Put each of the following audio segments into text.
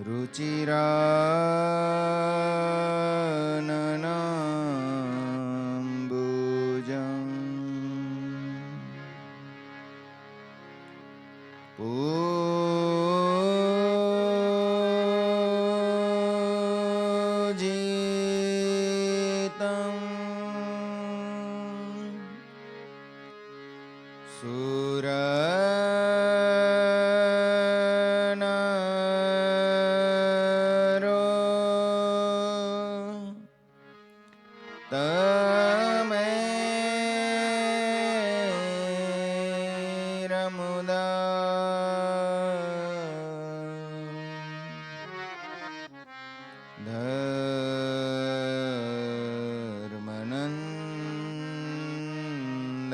रुचिराननाम्बुजम् पूजितं तमेरमुदा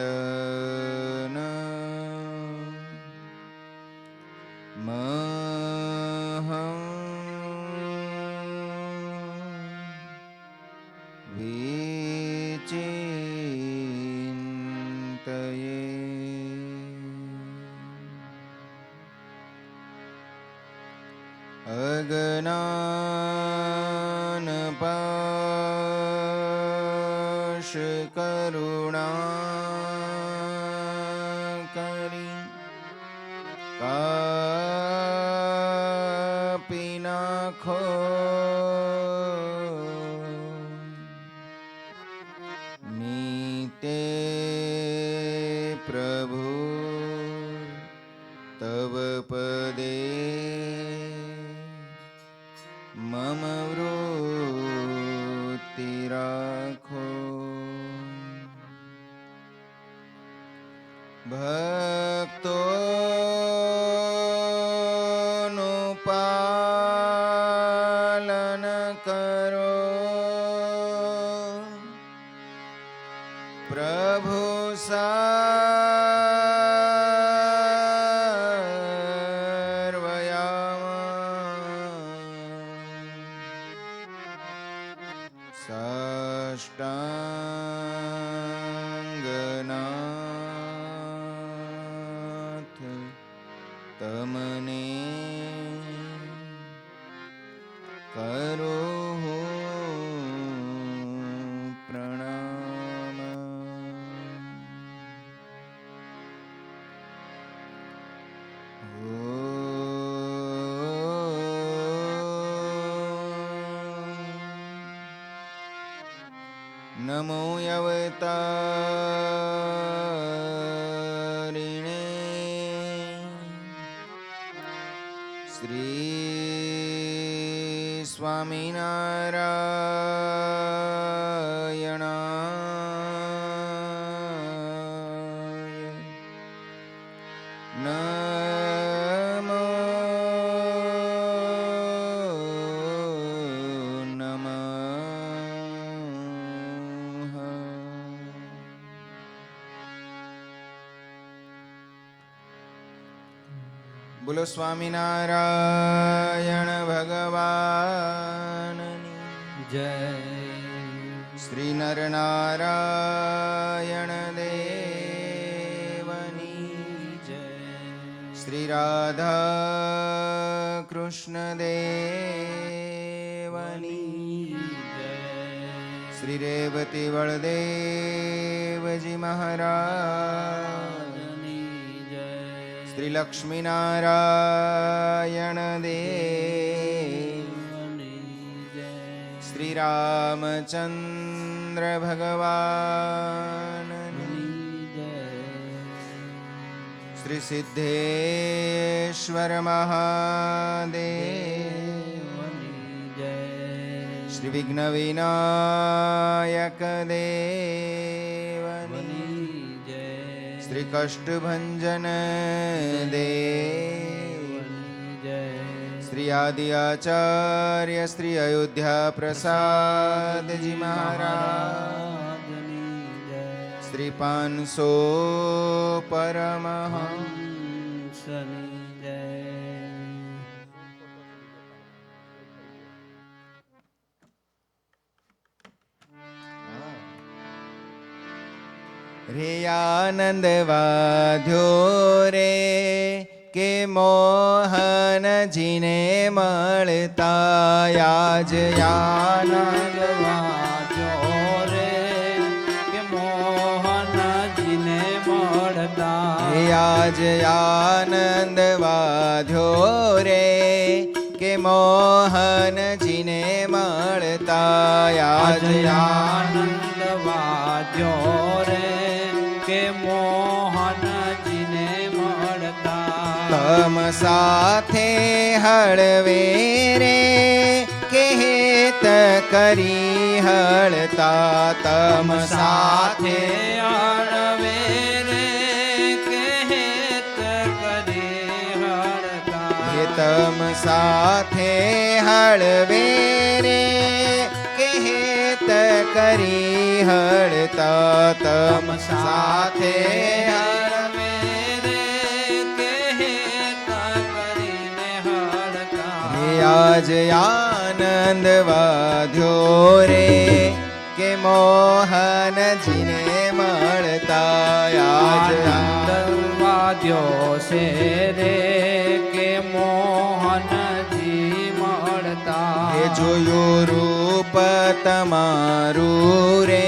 धर्मनन्दन महं विचिन्तये। अज्ञानपाशकरुणाकरी कापि नाखो नीते प्रभु तव पदे मम वृत्ति राखो। भक्तोनुपालन करो प्रभु सर्वयामा साष्टांगनाथ तमने करो प्रणाम। नमो अवतारिणे श्री स्वामीनारायणाय नमो नमः। बोलो स्वामीनारायण भगवाननी जय। श्री नरनारायण देवनी जय। श्री राधा कृष्ण देवनी जय। श्री रेवती बलदेव जी महाराज श्री लक्ष्मी नारायण देव श्री रामचंद्र भगवान श्री सिद्धेश्वर महादेव श्री विघ्न विनायक देवनी श्री कष्टभंजन देव श्री आदि आचार्य श्री अयोध्या प्रसाद जी महाराज श्री 500 परमहंस रे आनंद वाध्यो रे કે મોહનજીને મળતા યાજ આનંદ વાદ્યો રે કે મોહનજીને મળતા યાજ આનંદ વાધ્યો રે કે મોહનજીને મળતા યાજ આનંદ વાદ્યો રે કે મોહનજીને મળતા તમ સાથે હળવે રે કે હેત કરી હળતા તમ સાથે હળવે રે કે હેત કરી હળતા તમ સાથે હળવે રે કે હેત કરી હળતા તમ સાથે હળવે રે કે હેત કરીને હળતા આજ આનંદ વાધ્યો રે કે મોહનજીને મળતા આજ આનંદ વાદ્યો છે રે કે મોહનજી મળતા એ જોયું રૂપ તમારું રે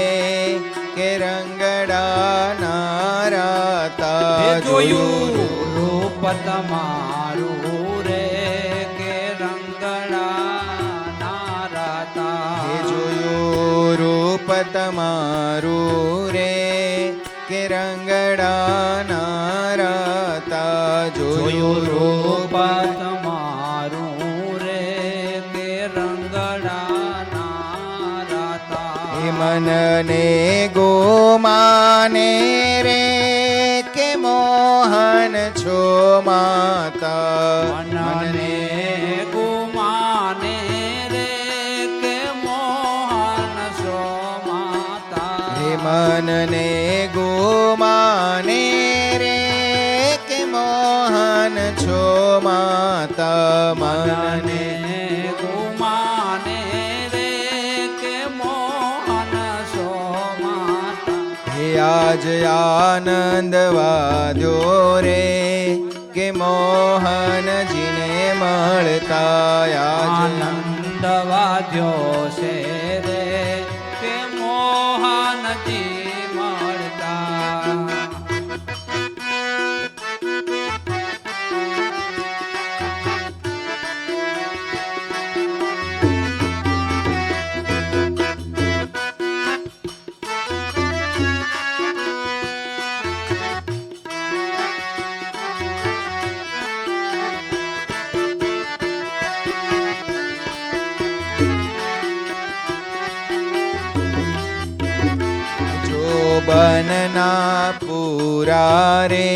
કે રંગડા નારાતા જોયું રૂપ તમારું રે કે રંગડા નારાતા એ જોયું રૂપ તમારું રે કે રંગડા નારાતા જોયું રૂપ તમારું રે કે રંગડા નારાતા એ મનને ગોમાને રે કે મોહન છો માતા મનને ગુમાને રે કે મોહન સો માતા હે મનને ગોમાને રે કે મોહન છો માતા મનને મનને ગુમાને રે કે મોહન સો માતા હે આજ આનંદ વાદ્યો રે કે મોહનજીને મળતા આજ આનંદ વાદ્યો છે રે કે મોહનજી મળતા बनना पूरा रे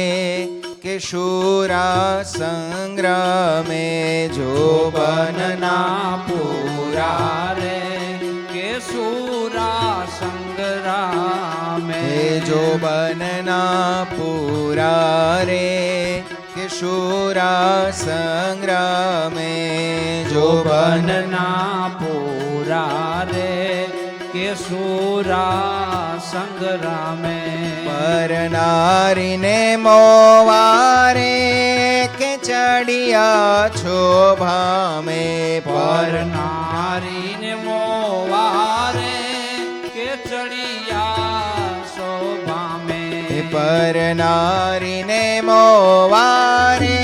के शूरा संग्रामे जो बनना પૂરા રે કે સુરા સંગ્રામે हे जो बनना पूरा रे के शूरा संग्रामे जो बन બનના પૂરા રે કે સુરા સંગ્રામે पर नारीने मोवारे के चढ़िया छो भामे પર पर નારીને મોવારે કે ચડિયા શોભામે पर नारीने मोवारे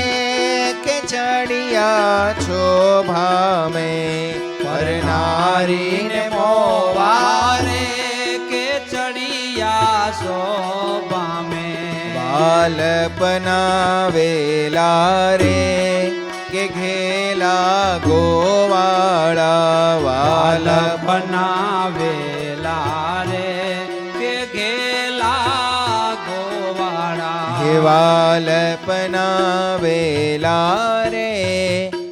के चढ़िया छो भामे पर नारीने मोवारे કે ચડિયા શોભામે બાલપના વેલા રે કે ઘેલા ગોવાળા વાલપ બનાવેલા રે કે ઘેલા ગોવાળા હે વાલપના વેલા રે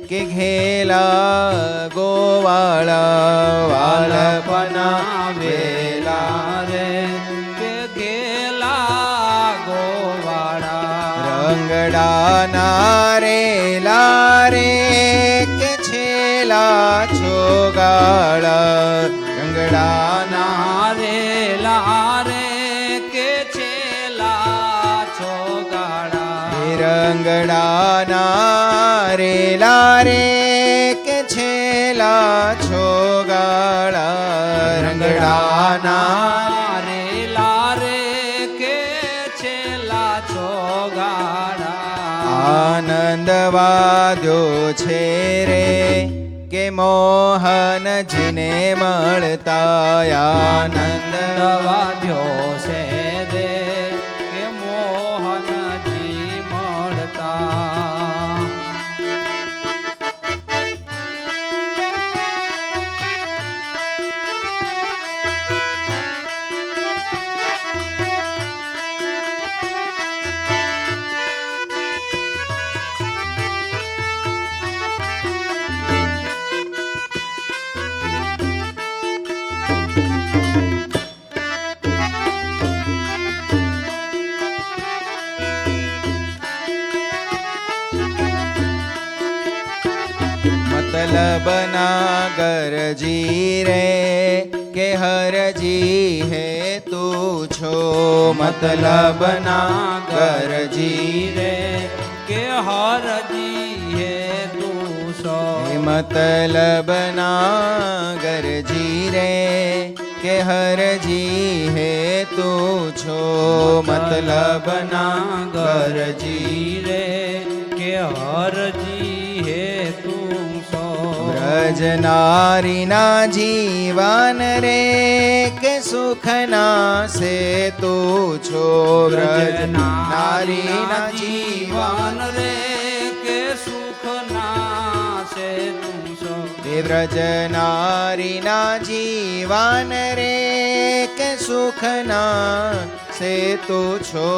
કે ઘેલા ગોવાળા વાલપના વેલા રે કે ઘેલા ગોવાળા રંગડા નારેલા રે કે છેલા છોગાળા રંગડા નારેલા રે કે છેલા છોગાળા રંગ રંગડાના રેલા રે કે છેલા છોગાળા રંગડાના રે લારે કે છેલા છોગાડા આનંદ વાદ્યો છે રે કે મોહનજીને મળતા આનંદ વાદ્યો છે રે કે મોહનજી મળતા મતલબના ગરજી રે કે હરજી હે તું છો મતલબના ગરજી રે કે હરજી હે તું સો મતલબના ગરજી રે કે હરજી હે તું છો મતલબના ગરજી રે કે હરજી હે તું સો વ્રજ નારીના જીવન રે કે સુખના સે તું છો વ્રજ નારીના જીવન રે કે સુખના છે તું સો વ્રજ નારીના જીવન રે કે સુખના સે તું છો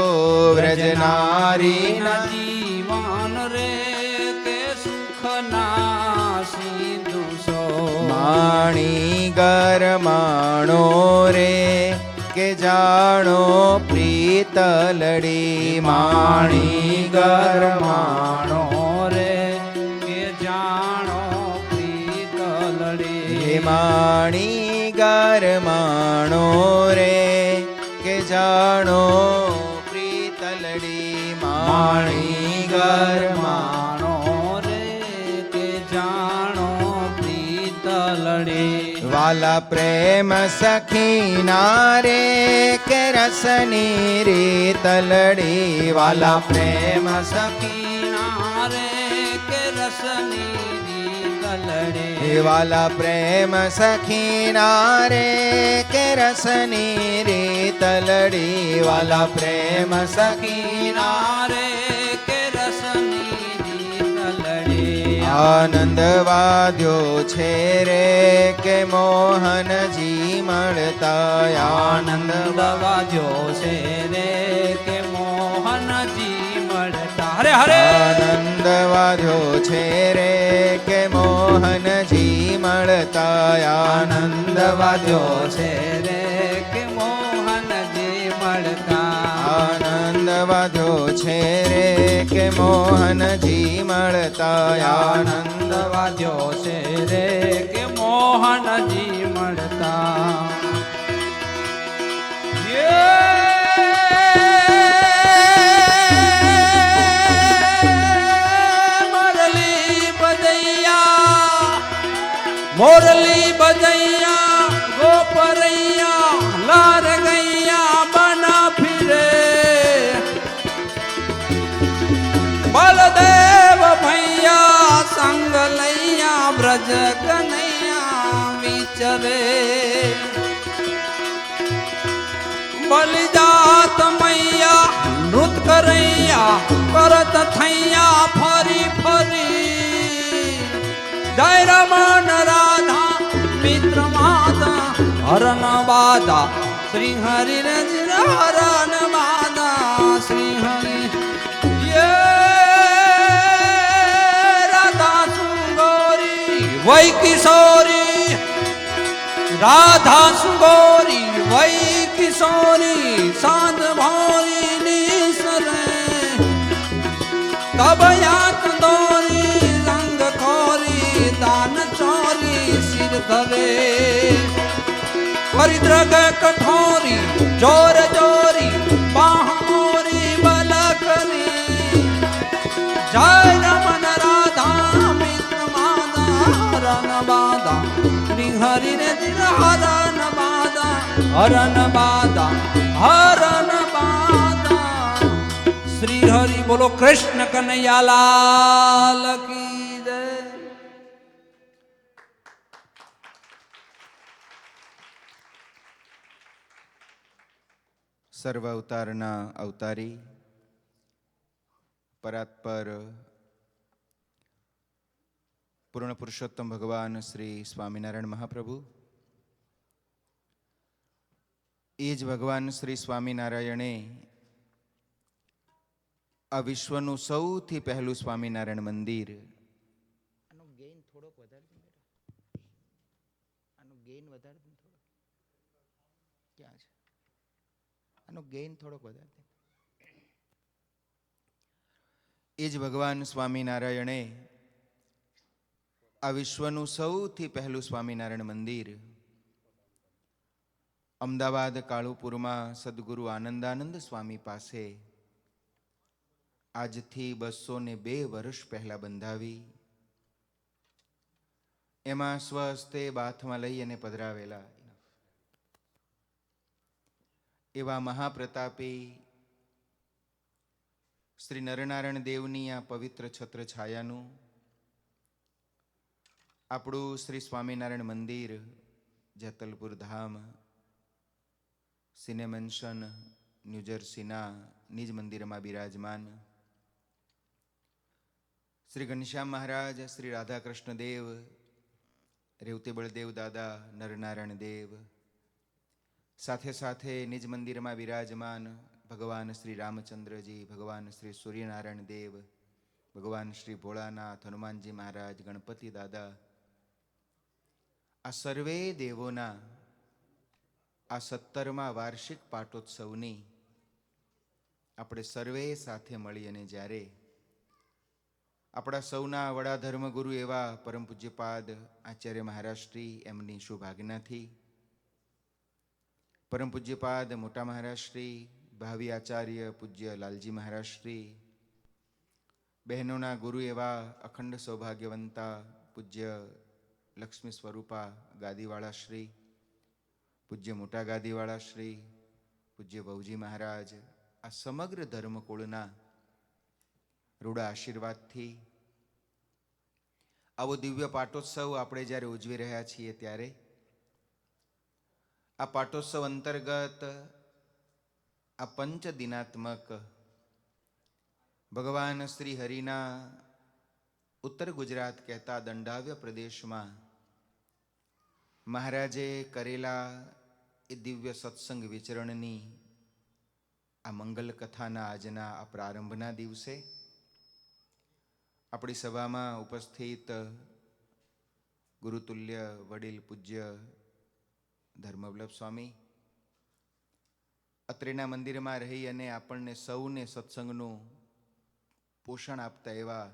વ્રજ નારીના જીવન રે કે સુખના સિંધુ સો માણી ગરમાણો રે કે જાણો પ્રીતલડી માણી ગરમાણો રે કે જાણો પ્રીતલડી હે માણી ગરમાણો રે કે જાણો પ્રીતલડી માણી ગરમાણો રે કે જાણો પ્રીતલડી વાલા પ્રેમ સખીના રે કે રસની રીતલડી વાલા પ્રેમ સખીના રે કે રસની રીતલડી વાલા પ્રેમ સખીના રે કે રસની રીતલડી વાલા પ્રેમ સખીના રે કે રસની રીતલડી આનંદ વાદ્યો છે રે કે મોહનજી મળતા આનંદ વાજ્યો છે રે કે મોહનજી મળતા હરે હરે આનંદ વાદ્યો છે રે કે મોહનજી મળતા આનંદ વાજ્યો છે રે કે મોહનજી મળતા આનંદ વાદ્યો છે રે કે મોહનજી મળતા આનંદ વાજ્યો છે રે કે મોહનજી મળતા મોરલી બજૈયા ગોપરૈયા લાર ગૈયા બના ફિરે બલદેવ ભૈયા સંગ લૈયા બ્રજ કનૈયા વિચરે બલિજાત મૈયા નૃત કરૈયા કરત થૈયા ફરી ફરી જય રમણ રાધા મિત્ર માતા હરણ બાધા શ્રી હરિ રજન હરણ બાધા શ્રી હરિ રાધા સુગોરી વૈ કિશોરી રાધા સુગોરી વૈ કિશોરી સાંજ ભોરી નીસરે તબ યાત દોરી રંગ ખોરી દાન ચોરી સિર ધરે પરિદ્રગ કઠોરી જોર જોરી બાહ મોરી બલ કરી બાધા શ્રી હરિ રે દિલ હરણ બાધા હરણ બાધા હરણ બાધા શ્રી હરિ બોલો કૃષ્ણ કનૈયા લાલ કી જય. સર્વ અવતારના અવતારી પરાત્પર પૂર્ણ પુરુષોત્તમ ભગવાન શ્રી સ્વામિનારાયણ મહાપ્રભુ, એ જ ભગવાન શ્રી સ્વામિનારાયણે આ વિશ્વનું સૌથી પહેલું સ્વામિનારાયણ મંદિર, આનો ગેઇન થોડોક વધારે દે બેટા, આનો ગેઇન વધારે દે થોડો, ક્યાં છે આનો ગેઇન થોડોક વધારે દે. એ જ ભગવાન સ્વામિનારાયણે આ વિશ્વનું સૌથી પહેલું સ્વામિનારાયણ મંદિર અમદાવાદ કાળુપુરમાં સદગુરુ આનંદાનંદ સ્વામી પાસે આજથી 202 વર્ષ પહેલા બંધાવી, એમાં સ્વહસ્તે બાથમાં લઈ અને પધરાવેલા એવા મહાપ્રતાપી શ્રી નરનારાયણ દેવની આ પવિત્ર છત્ર છાયાનું આપણું શ્રી સ્વામિનારાયણ મંદિર, જેતલપુર ધામ, સિનેમેન્શન, ન્યૂજર્સીના નિજ મંદિરમાં બિરાજમાન શ્રી ઘનશ્યામ મહારાજ, શ્રી રાધાકૃષ્ણ દેવ, રેવતી બળદેવ દાદા, નરનારાયણ દેવ, સાથે સાથે નિજ મંદિરમાં બિરાજમાન ભગવાન શ્રી રામચંદ્રજી, ભગવાન શ્રી સૂર્યનારાયણ દેવ, ભગવાન શ્રી ભોળાનાથ, હનુમાનજી મહારાજ, ગણપતિ દાદા, આ સર્વે દેવોના આ 17મા વાર્ષિક પાટોત્સવની આપણે સર્વે સાથે મળી અને જ્યારે આપણા સૌના વડા ધર્મગુરુ એવા પરમ પૂજ્યપાદ આચાર્ય મહારાજશ્રી એમની શુભ આજ્ઞાથી પરમ પૂજ્યપાદ મોટા મહારાજશ્રી, ભાવિ આચાર્ય પૂજ્ય લાલજી મહારાજશ્રી, બહેનોના ગુરુ એવા અખંડ સૌભાગ્યવંતા પૂજ્ય લક્ષ્મી સ્વરૂપા ગાદીવાળા શ્રી, પૂજ્ય મોટા ગાદીવાળા શ્રી, પૂજ્ય ભવજી મહારાજ, આ સમગ્ર ધર્મકુળના રૂડા આશીર્વાદથી આવો દિવ્ય પાટોત્સવ આપણે જ્યારે ઉજવી રહ્યા છીએ ત્યારે આ પાટોત્સવ અંતર્ગત આ પંચ દિનાત્મક ભગવાન શ્રી હરિના ઉત્તર ગુજરાત કહેતા દંડાવ્ય પ્રદેશમાં મહારાજે કરેલા એ દિવ્ય સત્સંગ વિચરણની આ મંગલ કથાના આજના આ પ્રારંભના દિવસે આપણી સભામાં ઉપસ્થિત ગુરુતુલ્ય વડીલ પૂજ્ય ધર્મવલ્લભ સ્વામી, અત્રેના મંદિરમાં રહી અને આપણને સૌને સત્સંગનું પોષણ આપતા એવા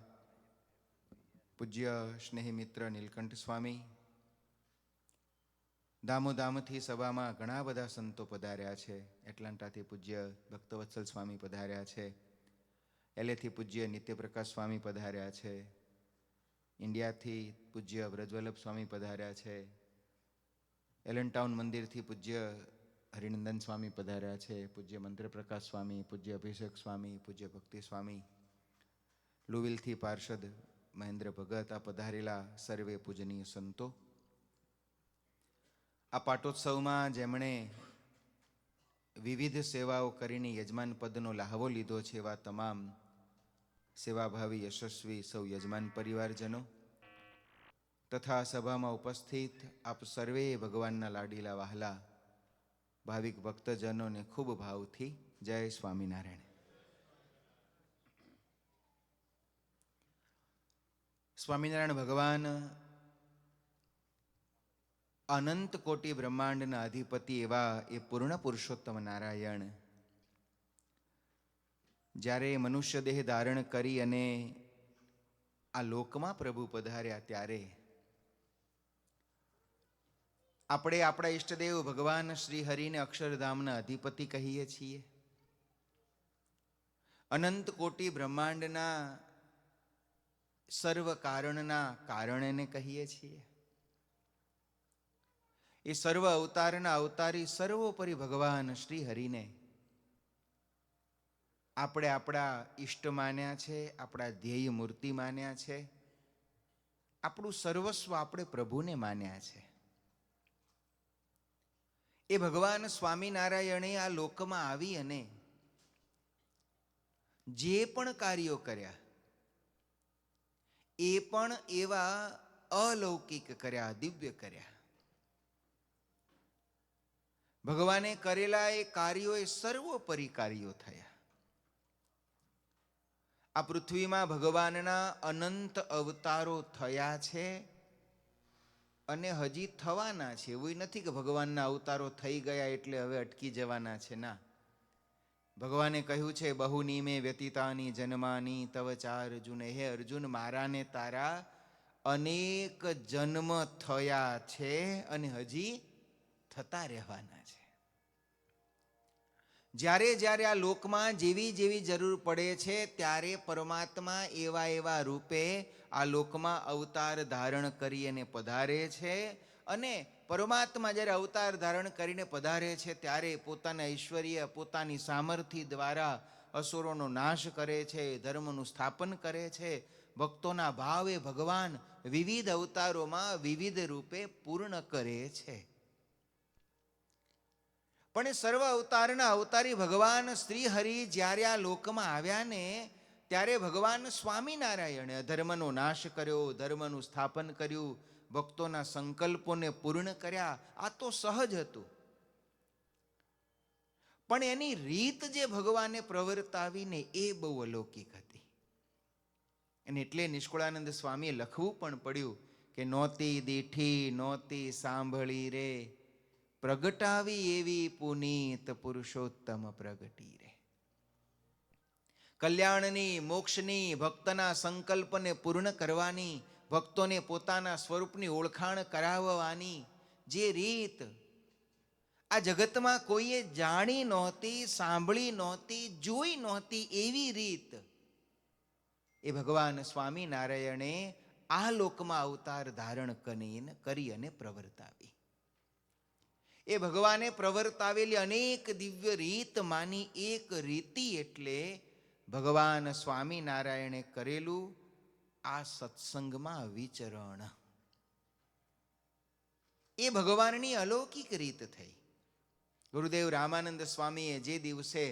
પૂજ્ય સ્નેહી મિત્ર નીલકંઠ સ્વામી, ધામોધામથી સભામાં ઘણા બધા સંતો પધાર્યા છે. એટલાન્ટાથી પૂજ્ય ભક્તવત્સલ સ્વામી પધાર્યા છે, એલેથી પૂજ્ય નિત્યપ્રકાશ સ્વામી પધાર્યા છે, ઇન્ડિયાથી પૂજ્ય વ્રજવલ્લભ સ્વામી પધાર્યા છે, એલનટાઉન મંદિરથી પૂજ્ય હરિનંદન સ્વામી પધાર્યા છે, પૂજ્ય મંત્રપ્રકાશ સ્વામી, પૂજ્ય અભિષેક સ્વામી, પૂજ્ય ભક્તિ સ્વામી, લુવિલથી પાર્ષદ મહેન્દ્ર ભગત, આ પધારેલા સર્વે પૂજનીય સંતો, આ પાટોત્સવમાં જેમણે વિવિધ સેવાઓ કરીને યજમાન પદનો લાહવો લીધો છે એવા તમામ સેવાભાવી યશસ્વી સૌ યજમાન પરિવારજનો તથા સભામાં ઉપસ્થિત આપ સર્વે ભગવાનના લાડીલા વહાલા ભાવિક ભક્તજનોને ખૂબ ભાવથી જય સ્વામિનારાયણ. સ્વામિનારાયણ ભગવાન અનંત કોટી બ્રહ્માંડના અધિપતિ એવા એ પૂર્ણ પુરુષોત્તમ નારાયણ જ્યારે મનુષ્ય દેહ ધારણ કરી અને આ લોકમાં પ્રભુ પધાર્યા ત્યારે આપણે આપણા ઈષ્ટદેવ ભગવાન શ્રી હરિને અક્ષરધામના અધિપતિ કહીએ છીએ. અનંત કોટી બ્રહ્માંડના સર્વ કારણના કારણને કહીએ છીએ. એ સર્વ અવતારના અવતારી સર્વોપરી ભગવાન શ્રી હરિને આપણે આપણા ઈષ્ટ માન્યા છે, આપણા ધ્યેય મૂર્તિ માન્યા છે, આપણું સર્વસ્વ આપણે પ્રભુને માન્યા છે. એ ભગવાન સ્વામિનારાયણે આ લોકમાં આવી અને જે પણ કાર્યો કર્યા એ પણ એવા અલૌકિક કર્યા, દિવ્ય કર્યા. ભગવાને કરેલા એ કાર્યો એ સર્વોપરી કાર્યો થયા. આ પૃથ્વીમાં ભગવાનના અનંત અવતારો થયા છે અને હજી થવાના છે. એવું નથી કે ભગવાનના અવતારો થઈ ગયા એટલે હવે અટકી જવાના છે. ના, ભગવાને કહ્યું છે, બહુની મે વ્યતીતાની જન્માની તવ ચાર અર્જુન. હે અર્જુન, મારા ને તારા અનેક જન્મ થયા છે અને હજી થતા રહેવાના છે. જ્યારે જ્યારે આ લોકમાં જેવી જેવી જરૂર પડે છે ત્યારે પરમાત્મા એવા એવા રૂપે આ લોકમાં અવતાર ધારણ કરી અને પધારે છે. અને પરમાત્મા જ્યારે અવતાર ધારણ કરીને પધારે છે ત્યારે પોતાના ઐશ્વર્ય, પોતાની સામર્થ્ય દ્વારા અસુરોનો નાશ કરે છે, ધર્મનું સ્થાપન કરે છે. ભક્તોના ભાવ એ ભગવાન વિવિધ અવતારોમાં વિવિધ રૂપે પૂર્ણ કરે છે. પણ એ સર્વ અવતારના અવતારી ભગવાન શ્રી હરિ જ્યારે આ લોકમાં આવ્યા ને ત્યારે ભગવાન સ્વામિનારાયણે અધર્મનો નાશ કર્યો, ધર્મનું સ્થાપન કર્યું, ભક્તોના સંકલ્પોને પૂર્ણ કર્યા. આ તો સહજ હતું. પણ એની રીત જે ભગવાને પ્રવર્તાવીને એ બહુ અલૌકિક હતી. અને એટલે નિષ્કુળાનંદ સ્વામીએ લખવું પણ પડ્યું કે નોતી દીઠી નોતી સાંભળી રે, પ્રગટાવી એવી પુનીત પુરુષોત્તમ પ્રગટી રે. કલ્યાણની, મોક્ષની, ભક્તના સંકલ્પને પૂર્ણ કરવાની, ભક્તોને પોતાના સ્વરૂપની ઓળખાણ કરાવવાની જે રીત આ જગતમાં કોઈએ જાણી નહોતી, સાંભળી નહોતી, જોઈ નહોતી, એવી રીત એ ભગવાન સ્વામિનારાયણે આ લોકમાં અવતાર ધારણ કરી અને પ્રવર્તાવી. એ ભગવાને પ્રવર્તાવેલી અનેક દિવ્ય રીતમાંની એક રીતિ એટલે ભગવાન સ્વામિનારાયણે કરેલું આ સત્સંગમાં વિચરણ. એ ભગવાનની અલૌકિક રીત થઈ. ગુરુદેવ રામાનંદ સ્વામીએ જે દિવસે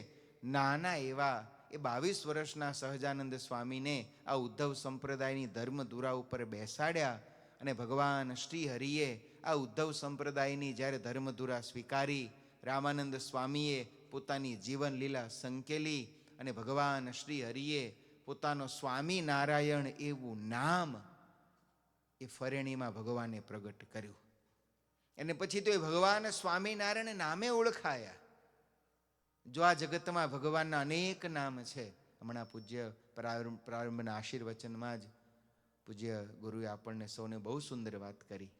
નાના એવા એ 22 વર્ષના સહજાનંદ સ્વામીને આ ઉદ્ધવ સંપ્રદાયની ધર્મધુરા ઉપર બેસાડ્યા અને ભગવાન શ્રી હરિએ આ ઉદ્ધવ સંપ્રદાયની જ્યારે ધર્મધુરા સ્વીકારી, રામાનંદ સ્વામીએ પોતાની જીવન લીલા સંકેલી અને ભગવાન શ્રી હરિએ પોતાનો સ્વામિનારાયણ એવું નામ એ ફરેણીમાં ભગવાને પ્રગટ કર્યું. અને પછી તો એ ભગવાન સ્વામિનારાયણ નામે ઓળખાયા. જો આ જગતમાં ભગવાનના અનેક નામ છે. હમણાં પૂજ્ય પ્રારંભના આશીર્વચનમાં જ પૂજ્ય ગુરુએ આપણને સૌને બહુ સુંદર વાત કરી.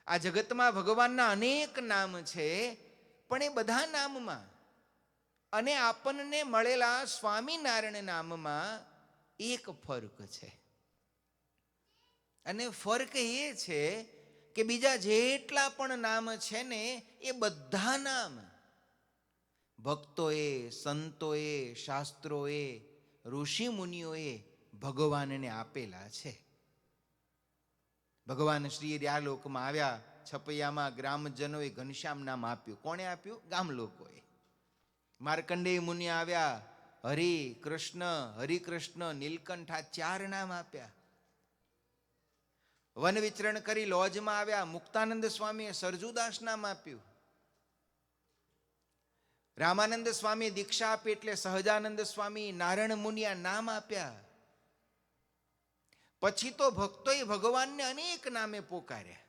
આ જગતમાં ભગવાનના અનેક નામ છે, પણ એ બધા નામમાં અને આપણને મળેલા સ્વામિનારાયણ નામમાં એક ફરક છે. અને ફરક એ છે કે બીજા જેટલા પણ નામ છે ને એ બધા નામ ભક્તોએ, સંતોએ, શાસ્ત્રોએ, ઋષિ મુનિઓએ ભગવાનને આપેલા છે. ભગવાન શ્રી આ લોકમાં આવ્યા, છપૈયામાં ગ્રામજનોએ ઘનશ્યામ નામ આપ્યું. કોણે આપ્યું? ગામ લોકોએ. માર્કંડેય મુનિ આવ્યા, હરિ કૃષ્ણ, હરિકૃષ્ણ, નીલકંઠ, આ 4 નામ આપ્યા. વન વિચરણ કરી લોજમાં આવ્યા, મુક્તાનંદ સ્વામીએ સરજુદાસ નામ આપ્યું. રામાનંદ સ્વામી દીક્ષા આપી એટલે સહજાનંદ સ્વામી, નારાયણ મુનિયા નામ આપ્યા. પછી તો ભક્તોએ ભગવાનને અનેક નામે પોકાર્યા.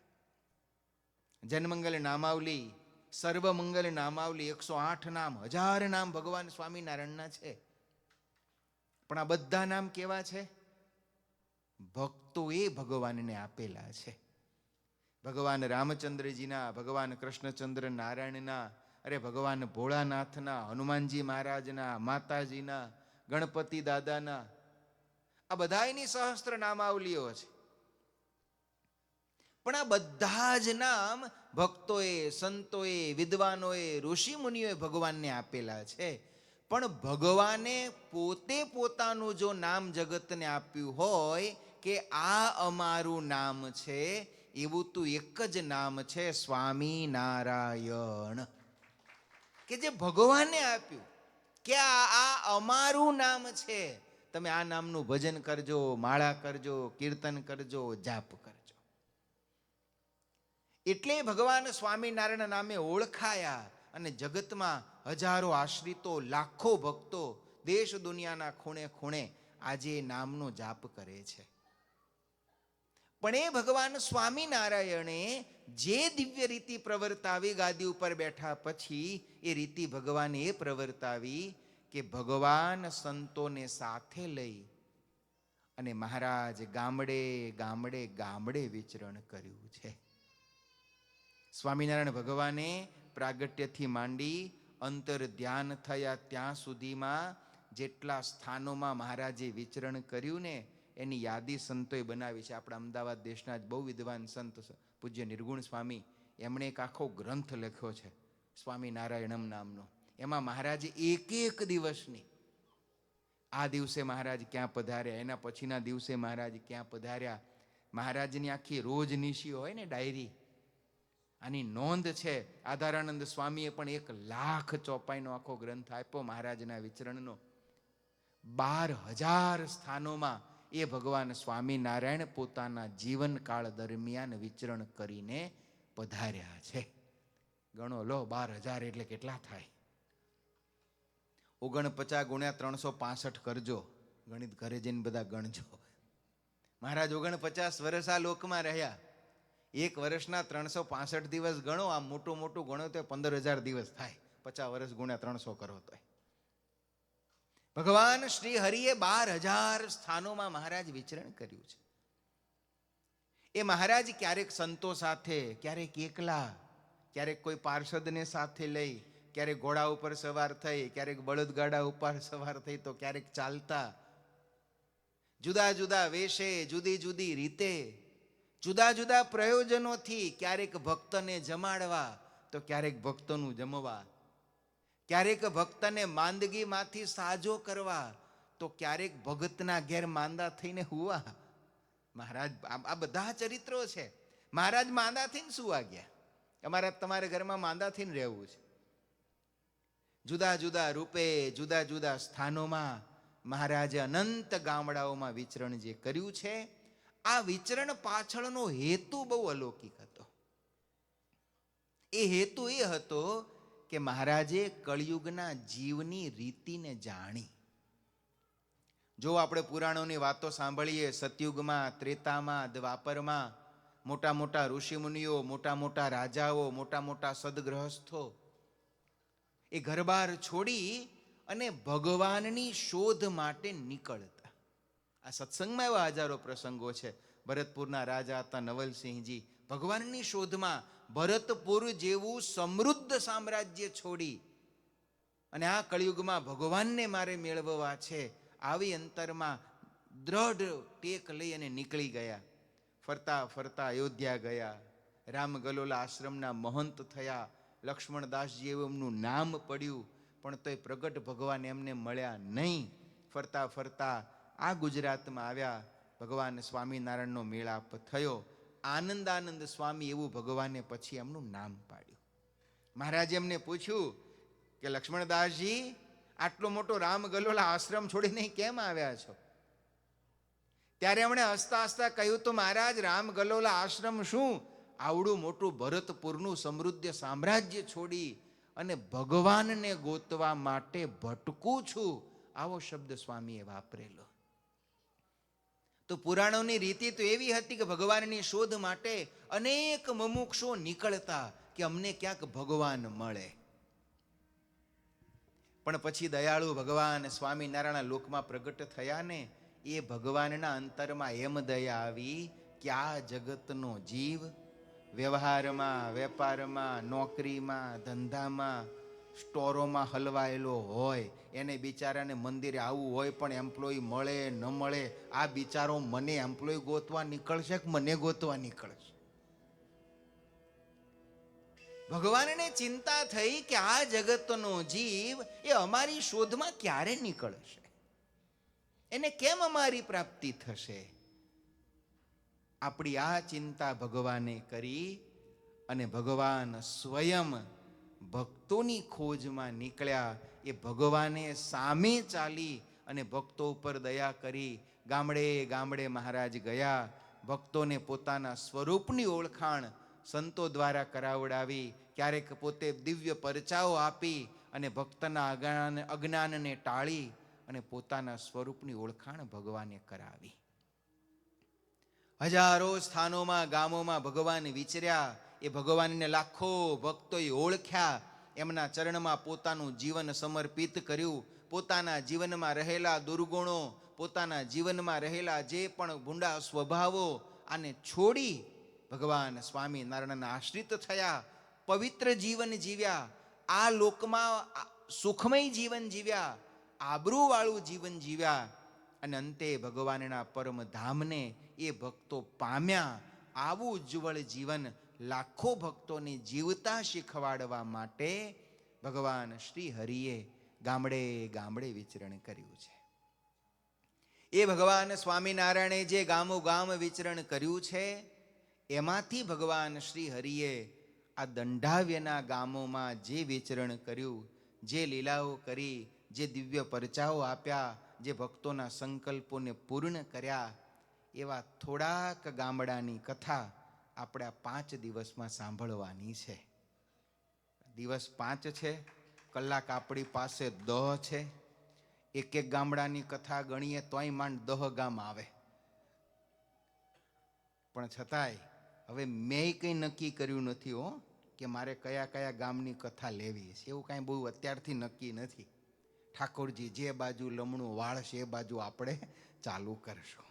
જનમંગલ નામાવલી, સર્વમંગલ નામાવલી, 108 નામ, 1000 નામ ભગવાન સ્વામિનારાયણના છે. પણ આ બધા નામ કેવા છે? ભક્તોએ ભગવાનને આપેલા છે. ભગવાન રામચંદ્રજીના, ભગવાન કૃષ્ણચંદ્ર નારાયણના, અરે ભગવાન ભોળાનાથના, હનુમાનજી મહારાજના, માતાજીના, ગણપતિ દાદાના, આ બધાની સહસ્ત્ર નામાવલીઓ છે. પણ આ બધા જ નામ ભક્તોએ, સંતોએ, વિદ્વાનોએ, ઋષિ મુનિઓએ ભગવાનને આપેલા છે. પણ ભગવાને પોતે પોતાનું જો નામ જગતને આપ્યું હોય કે આ અમારું નામ છે, એવું તો એક જ નામ છે, સ્વામિનારાયણ, કે જે ભગવાને આપ્યું કે આ અમારું નામ છે. તમે આ નામનું ભજન કરજો, માળા કરજો, કીર્તન કરજો, જાપ કરજો. એટલે ભગવાન સ્વામિનારાયણ નામે ઓળખાયા અને જગતમાં હજારો આશ્રિતો, લાખો ભક્તો દેશ દુનિયાના ખૂણે ખૂણે આજે એ નામનો જાપ કરે છે. પણ એ ભગવાન સ્વામિનારાયણે જે દિવ્ય રીતિ પ્રવર્તાવી ગાદી ઉપર બેઠા પછી, એ રીતિ ભગવાને એ પ્રવર્તાવી કે ભગવાન સંતોને સાથે લઈ અને મહારાજ ગામડે ગામડે ગામડે વિચરણ કર્યું છે. સ્વામિનારાયણ ભગવાને પ્રાગટ્યથી માંડી અંતર ધ્યાન થયા ત્યાં સુધીમાં જેટલા સ્થાનોમાં મહારાજે વિચરણ કર્યું ને, એની યાદી સંતોએ બનાવી છે. આપણા અમદાવાદ દેશના જ બહુ વિદ્વાન સંત પૂજ્ય નિર્ગુણ સ્વામી, એમણે એક આખો ગ્રંથ લખ્યો છે સ્વામિનારાયણમ નામનો. એમાં મહારાજે એક એક દિવસની, આ દિવસે મહારાજ ક્યાં પધાર્યા, એના પછીના દિવસે મહારાજ ક્યાં પધાર્યા, મહારાજની આખી રોજનીશી હોય ને ડાયરી, આની નોંધ છે. આધારાનંદ સ્વામીએ પણ 1,00,000 ચોપાઈનો આખો ગ્રંથ આપ્યો મહારાજના વિચરણનો. 12,000 સ્થાનોમાં એ ભગવાન સ્વામિનારાયણ પોતાના જીવનકાળ દરમિયાન વિચરણ કરીને પધાર્યા છે. ગણો લો, 12,000 એટલે કેટલા થાય? 49 ગુણ્યા 365 કરજો, ગણિત ઘરે જઈને બધા ગણજો. મહારાજ 49 વર્ષ આ લોકમાં રહ્યા. 1 વર્ષના 365 દિવસ ગણો, આમ મોટું મોટું ગણો તો 15,000 દિવસ થાય. 50 વર્ષ ગુણ્યા 300 કરો તો ભગવાન શ્રી હરિએ 12,000 સ્થાનોમાં મહારાજ વિચરણ કર્યું છે. એ મહારાજ ક્યારેક સંતો સાથે, ક્યારેક એકલા, ક્યારેક કોઈ પાર્ષદને સાથે લઈ, ક્યારેક ઘોડા ઉપર સવાર થઈ, ક્યારેક બળદગાડા ઉપર સવાર થઈ, તો ક્યારેક ચાલતા. જુદા જુદા વેશે, જુદી જુદી રીતે, જુદા જુદા પ્રયોજનોથી, ક્યારેક ભક્તને જમાડવા તો ક્યારેક ભક્તોનું જમવા, ક્યારેક ભક્તને માંદગીમાંથી સાજો કરવા તો ક્યારેક ભગતના ઘેર માંદા થઈને હુવા. મહારાજ આ બધા ચરિત્રો છે. મહારાજ માંદા થઈને સુવા ગયા. અમારા તમારા ઘરમાં માંદા થઈને રહેવું છે. જુદા જુદા રૂપે, જુદા જુદા સ્થાનોમાં મહારાજે અનંત ગામડાઓમાં વિચરણ જે કર્યું છે, આ વિચરણ પાછળનો હેતુ બહુ અલૌકિક હતો. એ હેતુ એ હતો કે મહારાજે કળિયુગના જીવની રીતિને જાણી. જો આપણે પુરાણોની વાતો સાંભળીએ, સતયુગમાં, ત્રેતામાં, દ્વાપરમાં મોટા મોટા ઋષિમુનિઓ, મોટા મોટા રાજાઓ, મોટા મોટા સદગ્રહસ્થો એ ઘરબાર છોડી અને ભગવાનની શોધ માટે નીકળતા. આ સત્સંગમાં એવા હજારો પ્રસંગો છે. ભરતપુરના રાજા હતા નવલસિંહજી, ભગવાનની શોધમાં ભરતપુર જેવું સમૃદ્ધ સામ્રાજ્ય છોડી અને આ કળિયુગમાં ભગવાનને મારે મેળવવા છે, આવી અંતરમાં દ્રઢ ટેક લઈ અને નીકળી ગયા. ફરતા ફરતા અયોધ્યા ગયા, રામગલોલા આશ્રમના મહંત થયા. લક્ષ્મણદાસજી એવું એમનું નામ પડ્યું, પણ તોય પ્રગટ ભગવાન એમને મળ્યા નહીં. ફરતા ફરતા આ ગુજરાતમાં આવ્યા. ભગવાન સ્વામિનારાયણનો મેળાપ થયો. આનંદાનંદ સ્વામી એવું ભગવાને પછી એમનું નામ પાડ્યું. મહારાજે એમને પૂછ્યું કે લક્ષ્મણદાસજી, આટલો મોટો રામગલોલા આશ્રમ છોડીને કેમ આવ્યા છો? ત્યારે એમણે હસતા હસતા કહ્યું, તો મહારાજ, રામગલોલા આશ્રમ શું, આવડું મોટું ભરતપુરનું સમૃદ્ધ સામ્રાજ્ય છોડી અને ભગવાનને ગોતવા માટે ભટકું છું. આવો શબ્દ સ્વામીએ વાપરેલો. તો પુરાણોની રીતિ તો એવી હતી કે ભગવાનની શોધ માટે અનેક મુમુક્ષો નીકળતા કે અમને ક્યાંક ભગવાન મળે. પણ પછી દયાળુ ભગવાન સ્વામિનારાયણ લોકમાં પ્રગટ થયા ને, એ ભગવાનના અંતરમાં એમ દયા આવી કે આ જગતનો જીવ વ્યવહારમાં, વેપારમાં, નોકરીમાં, ધંધામાં, સ્ટોરોમાં હલવાયેલો હોય, એને બિચારાને મંદિરે આવવું હોય પણ એમ્પ્લોય મળે ન મળે, આ બિચારો મને એમ્પ્લોય ગોતવા નીકળશે કે મને ગોતવા નીકળશે? ભગવાનને ચિંતા થઈ કે આ જગતનો જીવ એ અમારી શોધમાં ક્યારે નીકળશે, એને કેમ અમારી પ્રાપ્તિ થશે. આપણી આ ચિંતા ભગવાને કરી અને ભગવાન સ્વયં ભક્તોની ખોજમાં નીકળ્યા. એ ભગવાને સામે ચાલી અને ભક્તો ઉપર દયા કરી ગામડે ગામડે મહારાજ ગયા. ભક્તોને પોતાના સ્વરૂપની ઓળખાણ સંતો દ્વારા કરાવડાવી, ક્યારેક પોતે દિવ્ય પરચાઓ આપી અને ભક્તના અજ્ઞાનને ટાળી અને પોતાના સ્વરૂપની ઓળખાણ ભગવાને કરાવી. હજારો સ્થાનોમાં ગામોમાં ભગવાન વિચર્યા. એ ભગવાનને લાખો ભક્તોએ ઓળખ્યા, એમના ચરણમાં પોતાનું જીવન સમર્પિત કર્યું. પોતાના જીવનમાં રહેલા દુર્ગુણો, પોતાના જીવનમાં રહેલા જે પણ ભૂંડા સ્વભાવો આને છોડી ભગવાન સ્વામિનારાયણના આશ્રિત થયા. પવિત્ર જીવન જીવ્યા, આ લોકમાં સુખમય જીવન જીવ્યા, આબરૂવાળું જીવન જીવ્યા અને અંતે ભગવાનના પરમ ધામને એ ભક્તો પામ્યા. આવું ઉજ્જવળ જીવન લાખો ભક્તોને જીવતા શીખવાડવા માટે ભગવાન શ્રી હરિએ ગામડે ગામડે વિચરણ કર્યું છે. એ ભગવાન સ્વામિનારાયણે જે ગામો ગામ વિચરણ કર્યું છે એમાંથી ભગવાન શ્રી હરિએ આ દંડાવ્યના ગામોમાં જે વિચરણ કર્યું, જે લીલાઓ કરી, જે દિવ્ય પરચાઓ આપ્યા, જે ભક્તોના સંકલ્પોને પૂર્ણ કર્યા, એવા થોડાક ગામડાની કથા આપણે આ 5 દિવસમાં સાંભળવાની છે. દિવસ 5 છે, કલાક આપણી પાસે 10 છે. એક એક ગામડાની કથા ગણીએ તોય માંડ 10 ગામ આવે. પણ છતાંય હવે મેં કંઈ નક્કી કર્યું નથી હો કે મારે કયા કયા ગામની કથા લેવી છે. એવું કાંઈ બહુ અત્યારથી નક્કી નથી. ઠાકોરજી જે બાજુ લમણું વાળશે એ બાજુ આપણે ચાલુ કરશું.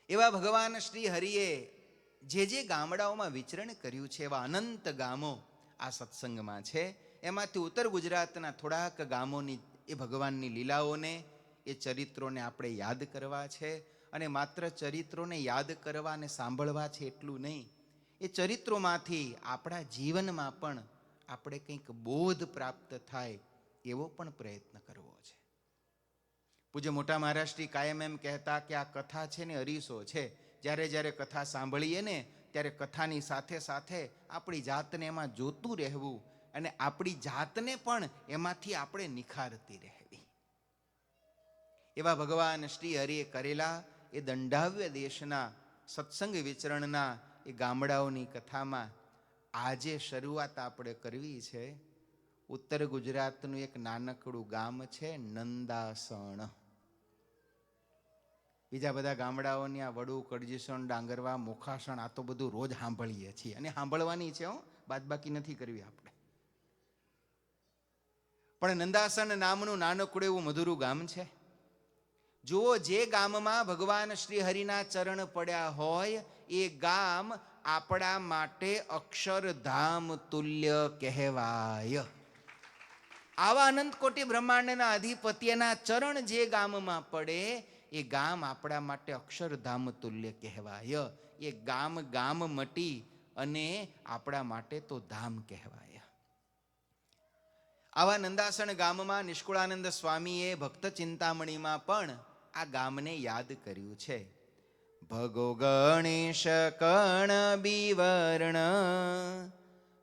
એવા ભગવાન શ્રી હરિએ જે જે ગામડાઓમાં વિચરણ કર્યું છે એવા અનંત ગામો આ સત્સંગમાં છે. એમાંથી ઉત્તર ગુજરાતના થોડાક ગામોની એ ભગવાનની લીલાઓને, એ ચરિત્રોને આપણે યાદ કરવા છે. અને માત્ર ચરિત્રોને યાદ કરવા અને સાંભળવા છે એટલું નહીં, એ ચરિત્રોમાંથી આપણા જીવનમાં પણ આપણે કંઈક બોધ પ્રાપ્ત થાય એવો પણ પ્રયત્ન કરવો છે. પૂજ્ય મોટા મહારાજશ્રી કાયમ એમ કહેતા કે આ કથા છે ને અરીસો છે. જ્યારે જ્યારે કથા સાંભળીએ ને ત્યારે કથાની સાથે સાથે આપણી જાતને એમાં જોતું રહેવું અને આપણી જાતને પણ એમાંથી આપણે નિખારતી રહેવી. એવા ભગવાન શ્રી હરિએ કરેલા એ દંડાવ્ય દેશના સત્સંગ વિચરણના એ ગામડાઓની કથામાં આજે શરૂઆત આપણે કરવી છે. ઉત્તર ગુજરાતનું એક નાનકડું ગામ છે નંદાસણ. બીજા બધા ગામડાઓની આ વડુ, કડજીસણ, ડાંગરવા, મોખાસણ આ તો બધું રોજ સાંભળીએ છીએ અને સાંભળવાની છે, બાદબાકી નથી કરવી આપણે. પણ નંદાસણ નામનું નાનકડું એવું મધુરું ગામ છે. જુઓ, જે ગામમાં ભગવાન શ્રી હરિના ચરણ પડ્યા હોય એ ગામ આપણા માટે અક્ષરધામ તુલ્ય કહેવાય. આવા અનંત કોટી બ્રહ્માંડના અધિપત્યના ચરણ જે ગામમાં પડે એ ગામ આપણા માટે અક્ષરધામ તુલ્ય કહેવાય. એ ગામ ગામ મટી અને આપણા માટે તો ધામ કહેવાય. આવા નંદાસણ ગામમાં નિષ્કુળાનંદ સ્વામીએ ભક્ત ચિંતામણીમાં પણ આ ગામને યાદ કર્યું છે. ભગો ગણેશ કણ બિવર્ણ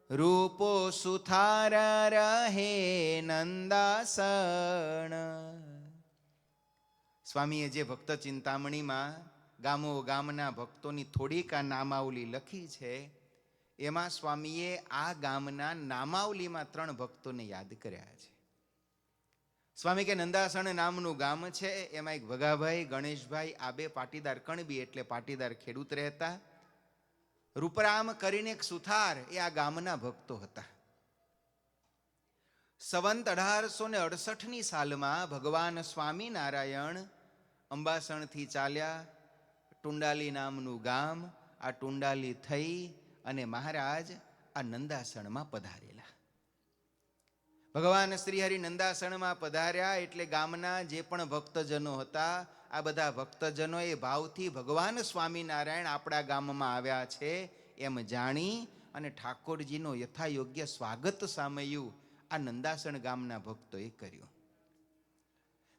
રૂપો સુથાર રહે નંદાસણ. સ્વામીએ જે ભક્ત ચિંતામણીમાં ગામો ગામના ભક્તોની થોડીક આ નામાવલી લખી છે એમાં સ્વામીએ આ ગામના નામાવલીમાં 3 ભક્તોને યાદ કર્યા છે. સ્વામી કે નંદાસણ નામનું ગામ છે, એમાં એક ભગાભાઈ, ગણેશભાઈ, આ 2 પાટીદાર કણબી એટલે પાટીદાર ખેડૂત રહેતા. રૂપરામ કરીને એક સુથાર એ આ ગામના ભક્તો હતા. સંવંત 1868ની સાલમાં ભગવાન સ્વામિનારાયણ અંબાસણથી ચાલ્યા ટુંડાલી નામનું ગામ. આ ટુંડાલી થઈ અને મહારાજ આ નંદાસણમાં પધારેલા. ભગવાન શ્રી હરિ નંદાસણમાં પધાર્યા એટલે ગામના જે પણ ભક્તજનો હતા આ બધા ભક્તજનોએ ભાવથી ભગવાન સ્વામિનારાયણ આપણા ગામમાં આવ્યા છે એમ જાણી અને ઠાકોરજીનો યથાયોગ્ય સ્વાગત સામયું આ નંદાસણ ગામના ભક્તોએ કર્યું.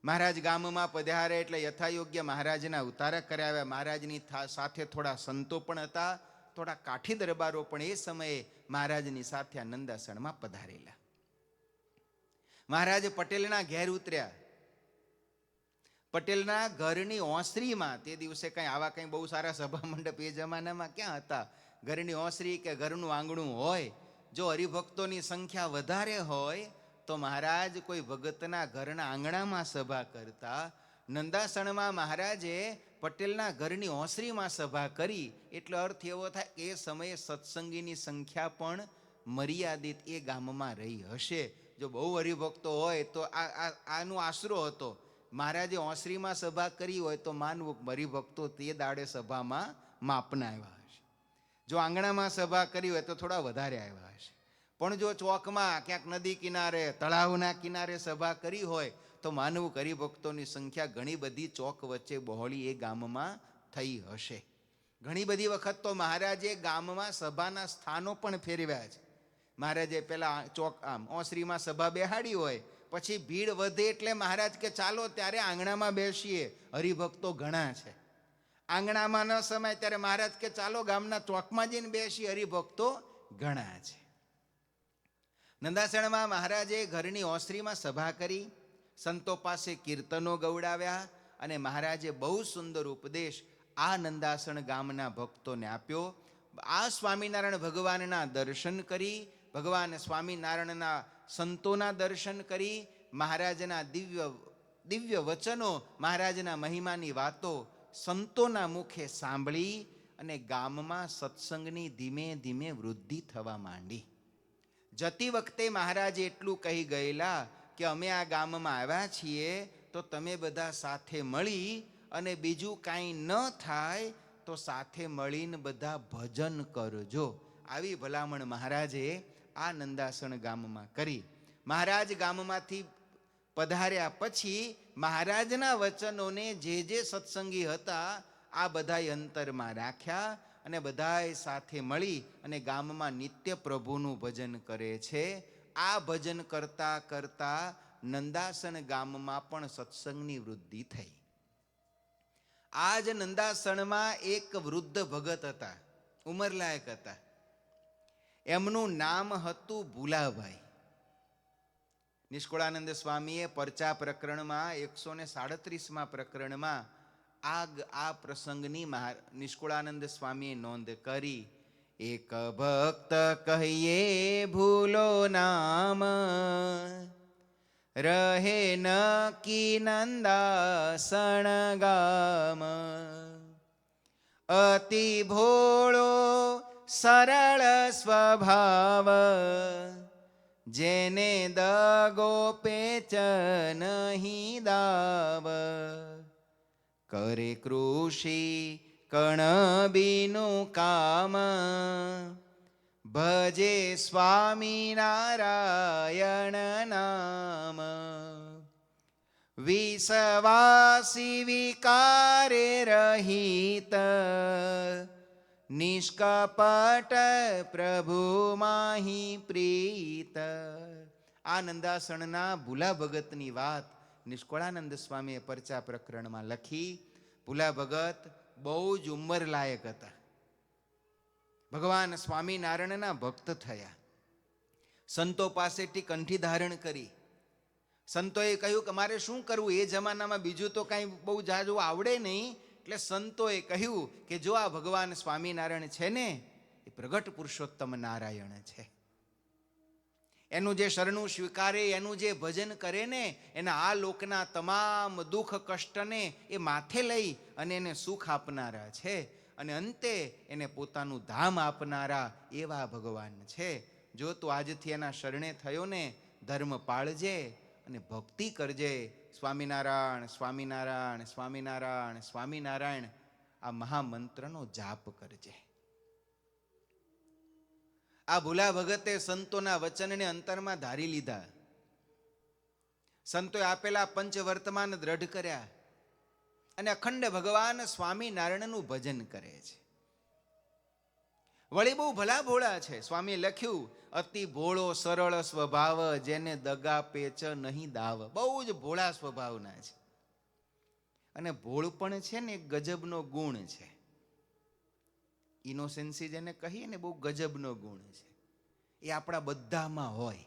મહારાજ ગામમાં પધારે એટલે યથાયોગ્ય મહારાજના ઉતારા કરાવ્યા. મહારાજની સાથે થોડા સંતો પણ હતા, થોડા કાઠી દરબારો પણ એ સમયે મહારાજની સાથે આ નંદાસણમાં પધારેલા. મહારાજ પટેલના ઘેર ઉતર્યા. પટેલના ઘરની ઓસરીમાં તે દિવસે કઈ આવા કઈ બહુ સારા સભા મંડપ એ જમાનામાં ક્યાં હતા. ઘરની ઓસરી કે ઘરનું આંગણું હોય, જો હરિભક્તોની સંખ્યા વધારે હોય તો મહારાજ કોઈ ભગતના ઘરના આંગણામાં સભા કરતા. નંદાસણમાં મહારાજે પટેલના ઘરની ઓસરીમાં સભા કરી. એટલે અર્થ એવો થાય કે એ સમયે સત્સંગીની સંખ્યા પણ મર્યાદિત એ ગામમાં રહી હશે. જો બહુ હરિભક્તો હોય તો આનો આશરો હતો. મહારાજે ઓસરીમાં સભા કરી હોય તો માનવું હરિભક્તો તે દાડે સભામાં માપના આવ્યા હશે. જો આંગણામાં સભા કરી હોય તો થોડા વધારે આવ્યા હશે. પણ જો ચોકમાં ક્યાંક નદી કિનારે, તળાવના કિનારે સભા કરી હોય તો માનવું હરિભક્તોની સંખ્યા ઘણી બધી ચોક વચ્ચે બહોળી એ ગામમાં થઈ હશે. ઘણી બધી વખત તો મહારાજે ગામમાં સભાના સ્થાનો પણ ફેરવ્યા છે. મહારાજે પેલા ચોક આમ ઓસરીમાં સભા બેહાડી હોય, પછી ભીડ વધે એટલે મહારાજ કે ચાલો ત્યારે આંગણામાં બેસીએ, હરિભક્તો ઘણા છે. આંગણામાં ન સમાય ત્યારે મહારાજ કે ચાલો ગામના ચોકમાં જઈને બેસી, હરિભક્તો ઘણા છે. નંદાસણમાં મહારાજે ઘરની ઓસરીમાં સભા કરી, સંતો પાસે કીર્તનો ગવડાવ્યા અને મહારાજે બહુ સુંદર ઉપદેશ આ નંદાસણ ગામના ભક્તોને આપ્યો. આ સ્વામિનારાયણ ભગવાનના દર્શન કરી, ભગવાન સ્વામિનારાયણના સંતોના દર્શન કરી, મહારાજના દિવ્ય વચનો, મહારાજના મહિમાની વાતો સંતોના મુખે સાંભળી અને ગામમાં સત્સંગની ધીમે ધીમે વૃદ્ધિ થવા માંડી. જતી વખતે મહારાજ એટલું કહી ગયેલા કે અમે આ ગામમાં આવ્યા છીએ તો તમે બધા સાથે મળી અને બીજું કાંઈ ન થાય તો સાથે મળીને બધા ભજન કરજો. આવી ભલામણ મહારાજે આ નંદાસણ ગામમાં કરી. મહારાજ ગામમાંથી પધાર્યા પછી મહારાજના વચનોને જે સત્સંગી હતા આ બધાય અંતરમાં રાખ્યા અને બધાય સાથે મળી અને ગામમાં નિત્ય પ્રભુનું ભજન કરે છે. આ ભજન કરતા કરતા નંદાસણ ગામમાં પણ સત્સંગની વૃદ્ધિ થઈ. આજ નંદાસણમાં એક વૃદ્ધ ભગત હતા, ઉંમરલાયક હતા. એમનું નામ હતું ભુલાભાઈ. નિષ્કુળાનંદ સ્વામીએ પરચા પ્રકરણમાં 137માં પ્રકરણમાં આ પ્રસંગની નિષ્કુળાનંદ સ્વામીએ નોંધ કરી. એક ભક્ત કહીએ ભૂલો નામ, રહે નકી નંદાસણ ગામ. અતિ ભોળો સરળ સ્વભાવ, જેને દગો પેચ નહીં દાવ. કરે કૃષિ કણ બીનું કામ, ભજે સ્વામિનારાયણ નામ. વિશ્વાસી વિકારે રહિત, નિષ્કપટ પ્રભુ માહી પ્રીત. આ નંદાસણના ભુલા ભગતની વાત નિષ્કુળાનંદ સ્વામીએ પરચા પ્રકરણમાં લખી. ભુલા ભગત બહુ જ ઉંમર લાયક હતા. ભગવાન સ્વામિનારાયણના ભક્ત થયા. સંતો પાસેથી કંઠી ધારણ કરી. સંતોએ કહ્યું કે મારે શું કરવું, એ જમાનામાં બીજું તો કાંઈ બહુ જાજુ આવડે નહીં. એટલે સંતોએ કહ્યું કે જો આ ભગવાન સ્વામિનારાયણ છે ને એ પ્રગટ પુરુષોત્તમ નારાયણ છે. એનું જે શરણું સ્વીકારે, એનું જે ભજન કરે ને, એના આ લોકના તમામ દુઃખ કષ્ટને એ માથે લઈ અને એને સુખ આપનારા છે અને અંતે એને પોતાનું ધામ આપનારા એવા ભગવાન છે. જો તું આજથી એના શરણે થયો ને, ધર્મ પાળજે અને ભક્તિ કરજે. સ્વામિનારાયણ સ્વામિનારાયણ સ્વામિનારાયણ સ્વામિનારાયણ આ મહામંત્રનો જાપ કરજે. આ ભુલા ભગતે સંતોના વચનને અંતરમાં ધારી લીધા. સંતોએ આપેલા પંચવર્તમાન દ્રઢ કર્યા અને અખંડ ભગવાન સ્વામિનારાયણનું ભજન કરે છે. વળી બહુ ભલા ભોળા છે. સ્વામીએ લખ્યું, અતિ ભોળો સરળ સ્વભાવ, જેને દગા પેચ નહીં દાવ. બહુ જ ભોળા સ્વભાવના છે. અને ભોળપણ છે ને એક ગજબનો ગુણ છે. ઇનોસેન્સી જેને કહીએ ને, બહુ ગજબનો ગુણ છે. એ આપણા બધામાં હોય.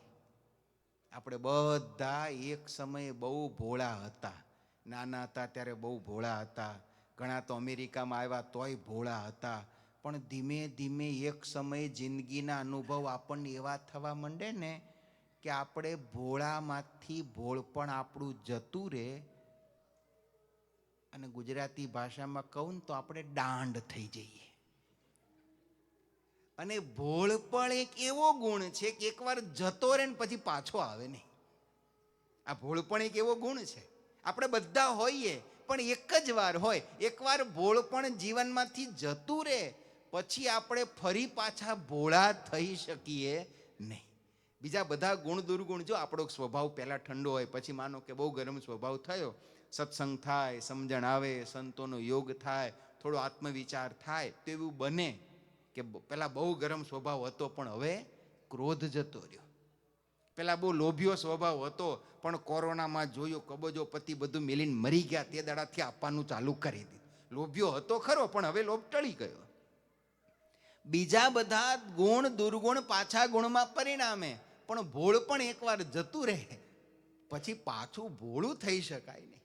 આપણે બધા એક સમયે બહુ ભોળા હતા. નાના હતા ત્યારે બહુ ભોળા હતા. ઘણા તો અમેરિકામાં આવ્યા તોય ભોળા હતા. પણ ધીમે ધીમે એક સમયે જિંદગીના અનુભવ આપણને એવા થવા માંડે ને કે આપણે ભોળામાંથી ભોળપણ આપણું જતું રહે. અને ગુજરાતી ભાષામાં કહું ને તો આપણે દાંડ થઈ જઈએ. અને ભોળપણ એક એવો ગુણ છે કે એકવાર જતો રહે ને પછી પાછો આવે નહીં. આ ભોળપણ એક એવો ગુણ છે. આપણે બધા હોઈએ પણ એક જ વાર હોય. એકવાર ભોળપણ જીવનમાંથી જતું રહે પછી આપણે ફરી પાછા ભોળા થઈ શકીએ નહીં. બીજા બધા ગુણ દુર્ગુણ, જો આપણો સ્વભાવ પહેલાં ઠંડો હોય, પછી માનો કે બહુ ગરમ સ્વભાવ થયો, સત્સંગ થાય, સમજણ આવે, સંતોનો યોગ થાય, થોડો આત્મવિચાર થાય, તો એવું બને કે પેલા બહુ ગરમ સ્વભાવ હતો પણ હવે ક્રોધ જતો રહ્યો. પેલા બહુ લોભિયો સ્વભાવ હતો પણ કોરોનામાં જોયું કબજો-પતિ બધું મેલીને મરી ગયા, તે દાડાથી આપવાનું ચાલુ કરી દીધું. લોભિયો હતો ખરો પણ હવે લોભ ટળી ગયો. બીજા બધા ગુણ દુર્ગુણ પાછા ગુણમાં પરિણામે, પણ ભોળ પણ એકવાર જતું રહે પછી પાછું ભોળું થઈ શકાય નહીં.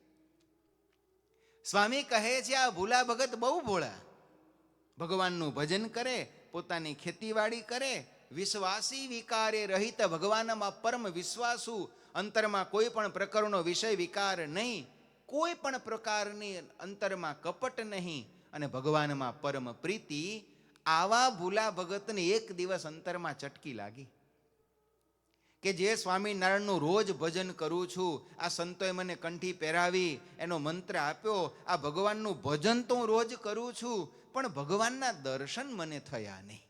સ્વામી કહે છે આ ભૂલા ભગત બહુ ભોળા. ભગવાનનું ભજન કરે, પોતાની ખેતીવાડી કરે, વિશ્વાસી વિકારે રહિત, ભગવાનમાં પરમ વિશ્વાસુ, અંતરમાં કોઈ પણ પ્રકારનો વિષય વિકાર નહીં, કોઈ પણ પ્રકારની અંતરમાં કપટ નહીં, અને ભગવાનમાં પરમ પ્રીતિ. આવા ભૂલા ભગતને એક દિવસ અંતરમાં ચટકી લાગી કે જે સ્વામિનારાયણનું રોજ ભજન કરું છું, આ સંતોએ મને કંઠી પહેરાવી, એનો મંત્ર આપ્યો, આ ભગવાનનું ભજન તો હું રોજ કરું છું, પણ ભગવાનના દર્શન મને થયા નહીં.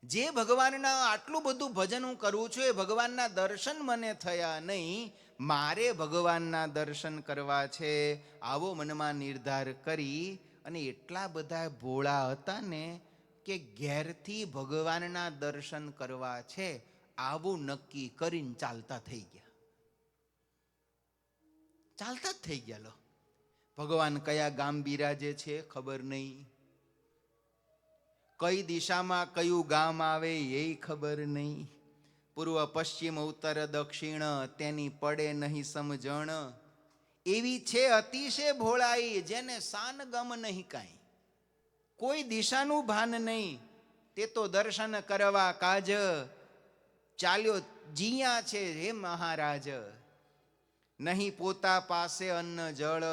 જે ભગવાનના આટલું બધું ભજન હું કરું છું એ ભગવાનના દર્શન મને થયા નહીં. મારે ભગવાનના દર્શન કરવા છે, આવો મનમાં નિર્ધાર કરી અને એટલા બધા ભોળા હતા ને કે ઘેરથી ભગવાનના દર્શન કરવા છે આવું નક્કી કરીને ચાલતા થઈ ગયા. ચાલતા જ થઈ ગયા. લો, ભગવાન કયા ગામ બિરાજે છે ખબર નહીં, કઈ દિશામાં કયું ગામ આવે એ ખબર નહીં, પૂર્વ પશ્ચિમ ઉત્તર દક્ષિણ તેની પડે નહીં સમજણ. એવી છે અતિશય ભોળાઈ જેને સાન ગમ નહીં કાંઈ, કોઈ દિશાનું ભાન નહીં. તે તો દર્શન કરવા કાજ ચાલ્યો જીયા છે હે મહારાજ. નહીં પોતા પાસે અન્ન જળ,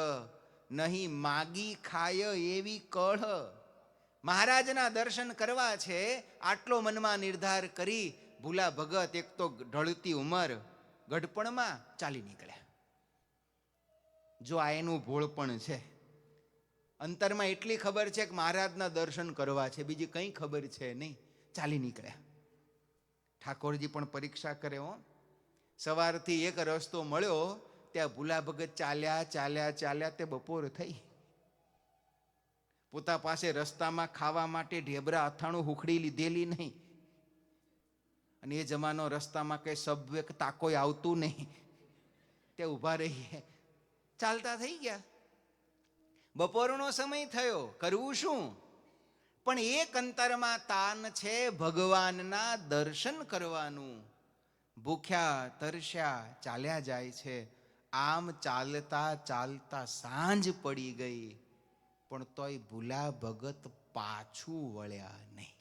નહીં માગી ખાય એવી કળ. મહારાજના દર્શન કરવા છે આટલો મનમાં નિર્ધાર કરી ભૂલા ભગત એક તો ઢળતી ઉંમર ગઢપણમાં ચાલી નીકળ્યા. જો આ એનું ભોળપણ છે. અંતરમાં એટલી ખબર છે કે મહારાજના દર્શન કરવા છે, બીજી કંઈ ખબર છે નહીં. ચાલી નીકળ્યા. ઠાકોરજી પણ પરીક્ષા કરે હો. સવારથી એક રસ્તો મળ્યો, ત્યાં ભૂલા ભગત ચાલ્યા ચાલ્યા ચાલ્યા તે બપોર થઈ. પોતા પાસે રસ્તામાં ખાવા માટે ઢેબરા અથાણું હુખડી લીધેલી નહીં, અને એ જમાનો રસ્તામાં કઈ સબવે તાકોય આવતું નહીં, તે ઊભા રહીએ ચાલતા થઈ ગયા. બપોરનો સમય થયો, કરવું શું? પણ એક અંતરમાં તાન છે ભગવાનના દર્શન કરવાનું. ભૂખ્યા તરસ્યા ચાલ્યા જાય છે. આમ ચાલતા ચાલતા સાંજ પડી ગઈ, પણ તોય ભૂલા ભગત પાછું વળ્યા નહીં.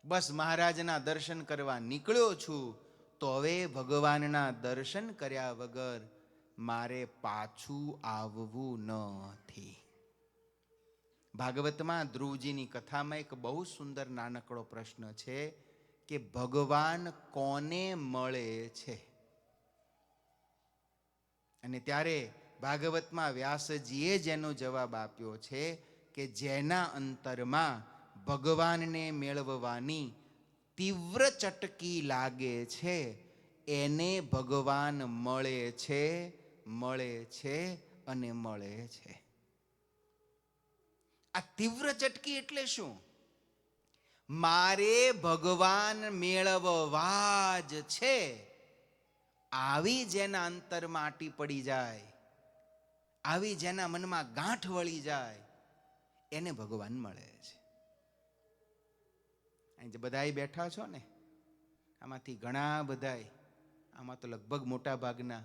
બસ મહારાજના દર્શન કરવા નીકળ્યો છું, તો હવે ભગવાનના દર્શન કર્યા વગર મારે પાછું આવવું નથી. ભાગવતમાં ધ્રુવજીની કથામાં એક બહુ સુંદર નાનકડો પ્રશ્ન છે કે ભગવાન કોને મળે છે? અને ત્યારે ભાગવતમાં વ્યાસજીએ જેનો જવાબ આપ્યો છે કે જેના અંતરમાં ભગવાનને મેળવવાની તીવ્ર ચટકી લાગે છે એને ભગવાન મળે છે, મળે છે અને મળે છે. આ તીવ્ર ચટકી એટલે શું? મારે ભગવાન મેળવવા જ છે, આવી જેના અંતરમાં આટી પડી જાય, આવી જેના મનમાં ગાંઠ વળી જાય, એને ભગવાન મળે છે. અહીં જે બધાય બેઠા છો ને, આમાંથી ઘણા બધાય, આમાં તો લગભગ મોટા ભાગના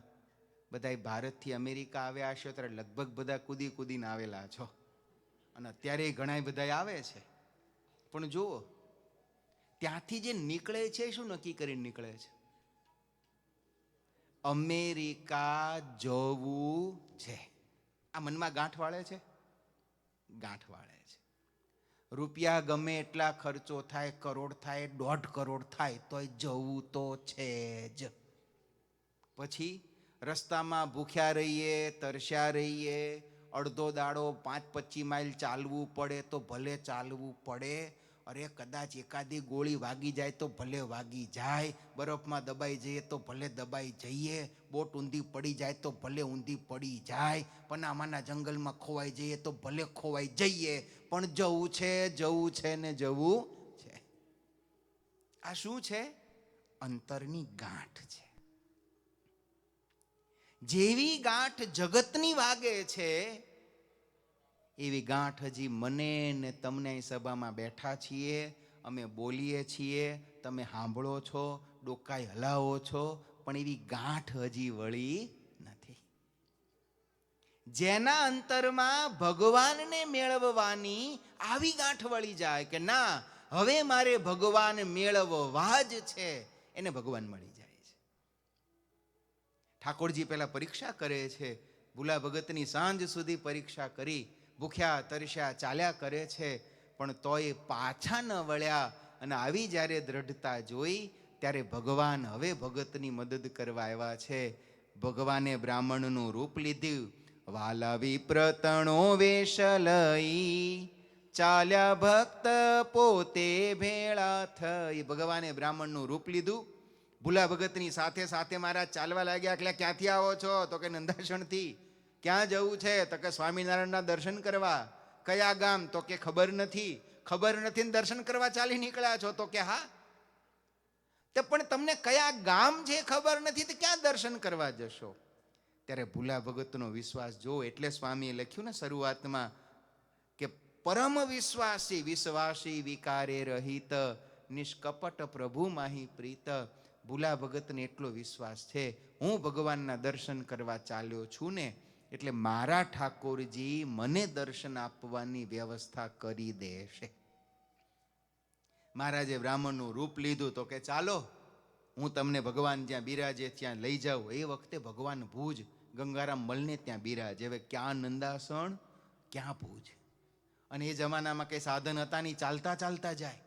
બધાય ભારતથી અમેરિકા આવ્યા હશો ત્યારે લગભગ બધા કૂદી કૂદીને આવેલા છો, અને અત્યારે ઘણા બધાય આવે છે. પણ જુઓ, ત્યાંથી જે નીકળે છે શું નક્કી કરીને નીકળે છે? અમેરિકા જવું છે. આ મનમાં ગાંઠ વાળે છે? ગાંઠ વાળે છે. રૂપિયા ગમે એટલા ખર્ચો થાય, કરોડ થાય, 1.5 કરોડ થાય, તોય જવું તો છે જ. પછી રસ્તામાં ભૂખ્યા રહીએ, તરસ્યા રહીએ, અડધો દાડો 5-25 માઇલ ચાલવું પડે તો ભલે ચાલવું પડે. અરે કદાચ એકાદી ગોળી વાગી જાય તો ભલે વાગી જાય, બરફમાં દબાઈ જઈએ તો ભલે દબાઈ જઈએ, બોટ ઊંધી પડી જાય તો ભલે ઊંધી પડી જાય, પનામાના જંગલમાં ખોવાઈ જઈએ તો ભલે ખોવાઈ જઈએ, પણ જવું છે, જવું છે ને જવું છે. આ શું છે? અંતરની ગાંઠ છે. જેવી ગાંઠ જગતની વાગે છે, એવી ગાંઠ હજી મને ને તમને અહીં સભામાં બેઠા છીએ, અમે બોલીએ છીએ, તમે સાંભળો છો, ડોકાઈ હલાવો છો, પણ એવી ગાંઠ હજી વળી નથી. જેના અંતરમાં ભગવાનને મેળવવાની આવી ગાંઠ વળી જાય કે ના, હવે મારે ભગવાન મેળવવા જ છે, એને ભગવાન મળી જાય છે. ઠાકોરજી પહેલા પરીક્ષા કરે છે. ભૂલા ભગતની સાંજ સુધી પરીક્ષા કરી, ભૂખ્યા તરસ્યા ચાલ્યા કરે છે, પણ તોય પાછા ન વળ્યા. અને આવી જ્યારે દ્રઢતા જોઈ ત્યારે ભગવાન હવે ભગતની મદદ કરવા આવ્યા છે. ભગવાને બ્રાહ્મણનું રૂપ લીધું. વાલા વિપ્રતણો વેશ લઈ, ચાલ્યા ભક્ત પોતે ભેળા થઈ. ભગવાને બ્રાહ્મણનું રૂપ લીધું. ભૂલા ભગતની સાથે સાથે મારા ચાલવા લાગ્યા. એટલે ક્યાંથી આવો છો? તો કે નંદાસણથી. ક્યાં જવું છે? તો કે સ્વામિનારાયણના દર્શન કરવા. કયા ગામ? તો કે ખબર નથી. ખબર નથી ને દર્શન કરવા ચાલી નીકળ્યા છો? તો કે હા. તે પણ તમને કયા ગામ છે ખબર નથી, તો ક્યાં દર્શન કરવા જશો? ત્યારે ભૂલા ભગતનો વિશ્વાસ જો, એટલે સ્વામીએ લખ્યું ને શરૂઆતમાં કે પરમ વિશ્વાસી, વિશ્વાસી વિકારે રહિત, નિષ્કપટ પ્રભુ માહી પ્રીત. ભૂલા ભગતને એટલો વિશ્વાસ છે, હું ભગવાનના દર્શન કરવા ચાલ્યો છું ને, એટલે મારા ઠાકોરજી મને દર્શન આપવાની વ્યવસ્થા કરી દેશે. મહારાજે બ્રાહ્મણનું રૂપ લીધું. તો કે ચાલો, હું તમને ભગવાન જ્યાં બિરાજે ત્યાં લઈ જાઉં. એ વખતે ભગવાન ભુજ ગંગારામ મળને ત્યાં બિરાજે. હવે ક્યાં નંદાસણ, ક્યાં ભુજ. અને એ જમાનામાં કઈ સાધન હતા નહીં, ચાલતા ચાલતા જાય.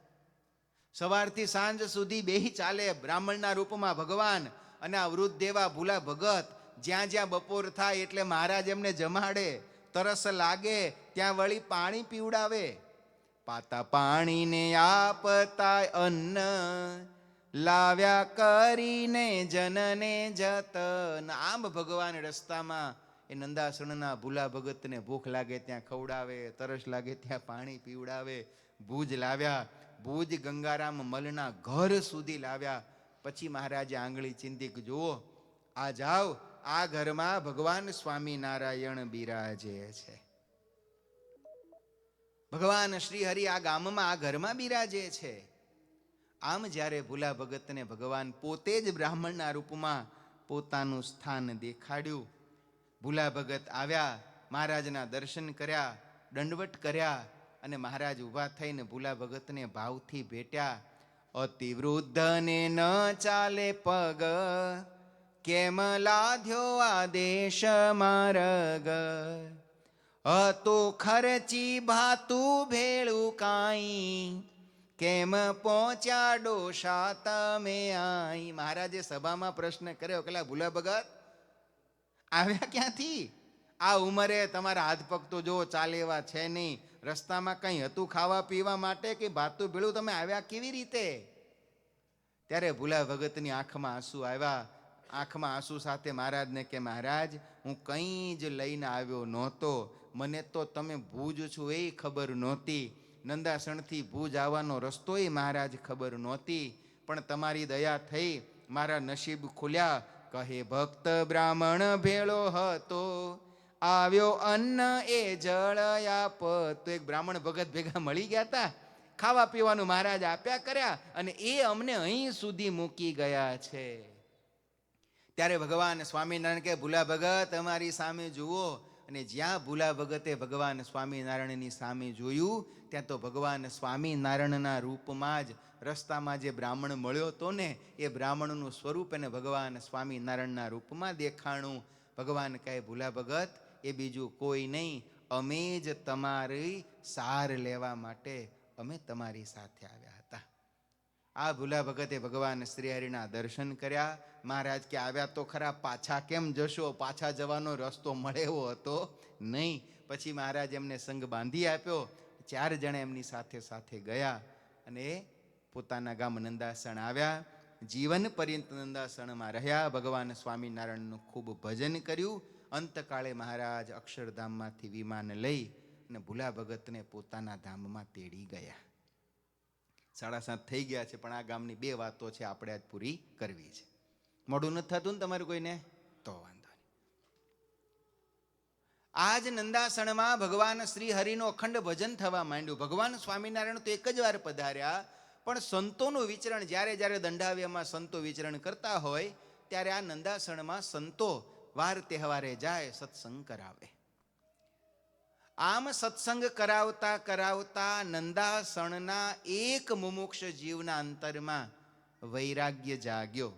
સવારથી સાંજ સુધી બેહી ચાલે બ્રાહ્મણના રૂપમાં ભગવાન. અને આ વૃદ્ધ દેવા ભૂલા ભગત જ્યાં જ્યાં બપોર થાય એટલે મહારાજ એમને જમાડે. તરસ લાગે ત્યાં વળી પાણી પીવડાવે. પાતા પાણીને આપતા અન્ન, લાવ્યા કરીને જનને જતન. આમ ભગવાન રસ્તામાં એ નંદાસણના ભૂલા ભગતને ભૂખ લાગે ત્યાં ખવડાવે, તરસ લાગે ત્યાં પાણી પીવડાવે. ભુજ લાવ્યા. ભુજ ગંગારામ મલના ઘર સુધી લાવ્યા. પછી મહારાજે આંગળી ચિંતી કે જુઓ, આ જાઓ, આ ઘરમાં ભગવાન સ્વામિનારાયણ બિરાજે છે. ભગવાન શ્રી હરિ આ ગામમાં, આ ઘરમાં બિરાજે છે. આમ જ્યારે ભૂલા ભગતને ભગવાન પોતે જ બ્રાહ્મણના રૂપમાં પોતાનું સ્થાન દેખાડ્યું. ભૂલા ભગત આવ્યા, મહારાજના દર્શન કર્યા, દંડવટ કર્યા, અને મહારાજ ઊભા થઈને ભૂલા ભગતને ભાવથી ભેટ્યા. અતિ વૃદ્ધને ન ચાલે પગ, કેમ લાધ્યો આદેશ માર્ગ. હતો ખર્ચી ભાતું ભેળું કાંઈ, કેમ પહોંચ્યા ડોશા તમે આઈ. મહારાજે સભામાં પ્રશ્ન કર્યો, કે ભૂલા ભગત આવ્યા ક્યાંથી? આ ઉંમરે તમારા હાથ પગ તો જો ચાલે એવા છે નહીં. રસ્તામાં કંઈ હતું ખાવા પીવા માટે કે ભાતું ભેળું? તમે આવ્યા કેવી રીતે? ત્યારે ભૂલા ભગતની આંખમાં આંસુ આવ્યા. આંખમાં આંસુ સાથે મહારાજને કે મહારાજ હું કંઈ જ લઈને આવ્યો નહોતો, મને તો તમે ભુજ છો એ ખબર નહોતી, નંદાસણથી ભુજ આવવાનો રસ્તોય મહારાજ ખબર નહોતી, પણ તમારી દયા થઈ મારા નસીબ ખુલ્યા. કહે ભક્ત બ્રાહ્મણ ભેળો હતો, આવ્યો અન્ન એ જળ આપ. તો એક બ્રાહ્મણ ભગત ભેગા મળી ગયા હતા, ખાવા પીવાનું મહારાજ આપ્યા કર્યા, અને એ અમને અહીં સુધી મૂકી ગયા છે. ત્યારે ભગવાન સ્વામિનારાયણ કે ભૂલા ભગત અમારી સામે જુઓ. અને જ્યાં ભૂલા ભગતે ભગવાન સ્વામિનારાયણની સામે જોયું, ત્યાં તો ભગવાન સ્વામિનારાયણના રૂપમાં જ રસ્તામાં જે બ્રાહ્મણ મળ્યો હતો ને, એ બ્રાહ્મણનું સ્વરૂપ એને ભગવાન સ્વામિનારાયણના રૂપમાં દેખાણું. ભગવાન કહે ભૂલા ભગત એ બીજું કોઈ નહીં, અમે જ તમારી સાર લેવા માટે અમે તમારી સાથે આવ્યા હતા. આ ભૂલા ભગતે ભગવાન શ્રીહરિના દર્શન કર્યા. મહારાજ કે આવ્યા તો ખરા, પાછા કેમ જશો? પાછા જવાનો રસ્તો મળે એવો હતો નહીં. પછી મહારાજ એમને સંગ બાંધી આપ્યો. 4 જણા એમની સાથે સાથે ગયા અને પોતાના ગામ નંદાસણ આવ્યા. જીવન પર્યંત નંદાસણમાં રહ્યા. ભગવાન સ્વામિનારાયણનું ખૂબ ભજન કર્યું. અંતકાળે મહારાજ અક્ષરધામમાંથી વિમાન લઈ અને ભૂલા ભગતને પોતાના ધામમાં તેડી ગયા. 7:30 થઈ ગયા છે, પણ આ ગામની 2 વાતો છે આપણે આજ પૂરી કરવી છે. મોડું નથી થતું ને તમારું કોઈને? તો વાંધો નહીં. આજ નંદાસણમાં ભગવાન શ્રી હરિનો અખંડ ભજન થવા માંડ્યું. ભગવાન સ્વામિનારાયણ તો એક જ વાર પધાર્યા, પણ સંતોનું વિચરણ જ્યારે જ્યારે દંડાવ્યમાં સંતો વિચરણ કરતા હોય ત્યારે આ નંદાસણમાં સંતો વાર તહેવારે જાય, સત્સંગ કરાવે. આમ સત્સંગ કરાવતા કરાવતા નંદાસણના એક મુમુક્ષ જીવના અંતરમાં વૈરાગ્ય જાગ્યો.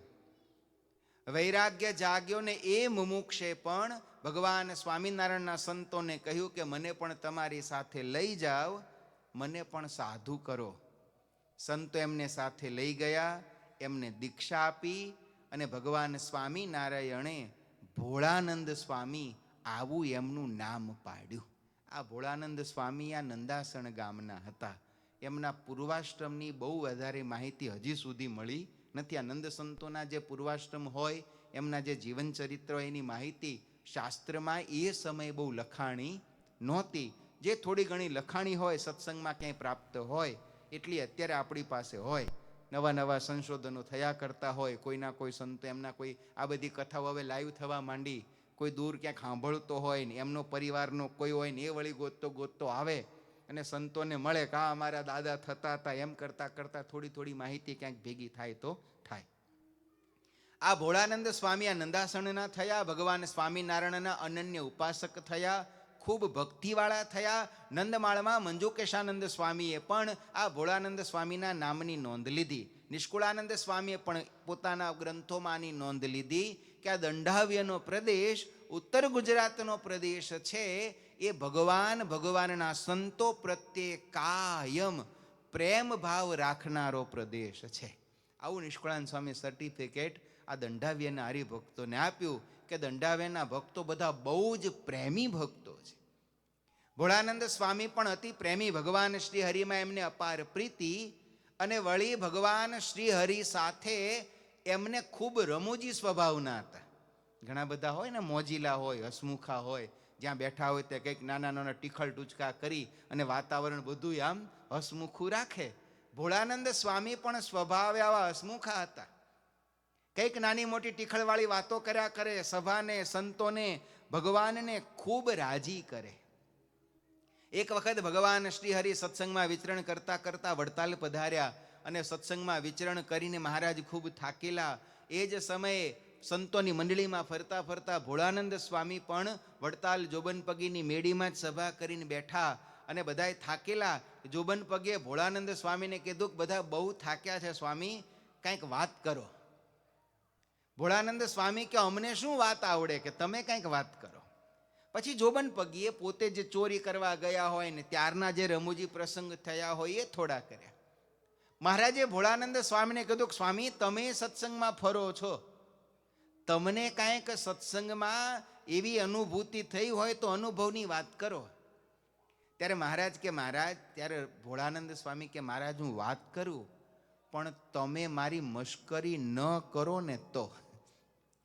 વૈરાગ્ય જાગ્યો ને એ મુમુક્ષે પણ ભગવાન સ્વામિનારાયણના સંતોને કહ્યું કે મને પણ તમારી સાથે લઈ જાઓ, મને પણ સાધુ કરો. સંતો એમને સાથે લઈ ગયા, એમને દીક્ષા આપી અને ભગવાન સ્વામિનારાયણે ભોળાનંદ સ્વામી આવું એમનું નામ પાડ્યું. આ ભોળાનંદ સ્વામી આ નંદાસણ ગામના હતા. એમના પૂર્વાશ્રમની બહુ વધારે માહિતી હજી સુધી મળી નથી. આ નંદ સંતોના જે પૂર્વાશ્રમ હોય, એમના જે જીવન ચરિત્ર હોય, એની માહિતી શાસ્ત્રમાં એ સમયે બહુ લખાણી નહોતી. જે થોડી ઘણી લખાણી હોય સત્સંગમાં ક્યાંય પ્રાપ્ત હોય એટલી અત્યારે આપણી પાસે હોય. નવા નવા સંશોધનો થયા કરતા હોય. કોઈના કોઈ સંતો એમના કોઈ આ બધી કથાઓ હવે લાઈવ થવા માંડી. કોઈ દૂર ક્યાંક સાંભળતો હોય ને એમનો પરિવારનો કોઈ હોય ને એ વળી ગોતતો ગોતતો આવે અને સંતોને મળે કે આ અમારા દાદા થતા હતા, એમ કરતા કરતા થોડી થોડી માહિતી ક્યાંક ભેગી થાય તો થાય. આ ભોળાનંદ સ્વામી આ નંદાસણના થયા. ભગવાન સ્વામિનારાયણના અનન્ય ઉપાસક થયા, ખૂબ ભક્તિવાળા થયા. નંદમાળમાં મંજુકેશાનંદ સ્વામીએ પણ આ ભોળાનંદ સ્વામીના નામની નોંધ લીધી. નિષ્કુળાનંદ સ્વામીએ પણ પોતાના ગ્રંથોમાં આની નોંધ લીધી કે આ દંડાવ્યનો પ્રદેશ ઉત્તર ગુજરાતનો પ્રદેશ છે, એ ભગવાનના સંતો પ્રત્યે કાયમ પ્રેમ ભાવ રાખનારો પ્રદેશ છે. આવું નિષ્કુળાનંદ સ્વામી સર્ટિફિકેટ આ દંડાવ્યના હરિભક્તોને આપ્યું કે દંડાવ્યના ભક્તો બધા બહુ જ પ્રેમી ભક્તો છે. ભોળાનંદ સ્વામી પણ અતિ પ્રેમી. ભગવાન શ્રી હરિમાં એમને અપાર પ્રીતિ અને વળી ભગવાન શ્રી હરિ સાથે એમને ખૂબ રમૂજી સ્વભાવના હતા. ઘણા બધા હોય ને મોજીલા હોય, હસમુખા હોય, જ્યાં બેઠા હોય તે કંઈક નાના નાના ટીખળ ટૂચકા કરી અને વાતાવરણ બધું આમ હસમુખું રાખે. ભોળાનંદ સ્વામી પણ સ્વભાવે આવા હસમુખા હતા. કંઈક નાની મોટી ટીખળવાળી વાતો કર્યા કરે, સભાને સંતોને ભગવાનને ખૂબ રાજી કરે. એક વખત ભગવાન શ્રી હરિ સત્સંગમાં વિચરણ કરતા કરતા વડતાલ પધાર્યા અને સત્સંગમાં વિચરણ કરીને મહારાજ ખૂબ થાકેલા. એ જ સમયે સંતોની મંડળીમાં ફરતા ફરતા ભોળાનંદ સ્વામી પણ વડતાલ જોબનપગીની મેડીમાં જ સભા કરીને બેઠા અને બધાય થાકેલા. જોબનપગે ભોળાનંદ સ્વામીને કીધું કે બધા બહુ થાક્યા છે સ્વામી, કંઈક વાત કરો. ભોળાનંદ સ્વામી કે અમને શું વાત આવડે, કે તમે કંઈક વાત કરો. પછી જોબનપગીએ પોતે જે ચોરી કરવા ગયા હોય ને ત્યારના જે રમૂજી પ્રસંગ થયા હોય એ થોડા કર્યા. મહારાજે ભોળાનંદ સ્વામીને કીધું કે સ્વામી તમે સત્સંગમાં ફરો છો, તમને કાંઈક સત્સંગમાં એવી અનુભૂતિ થઈ હોય તો અનુભવની વાત કરો. ત્યારે મહારાજ કે મહારાજ, ત્યારે ભોળાનંદ સ્વામી કે મહારાજ હું વાત કરું પણ તમે મારી મશ્કરી ન કરો ને તો.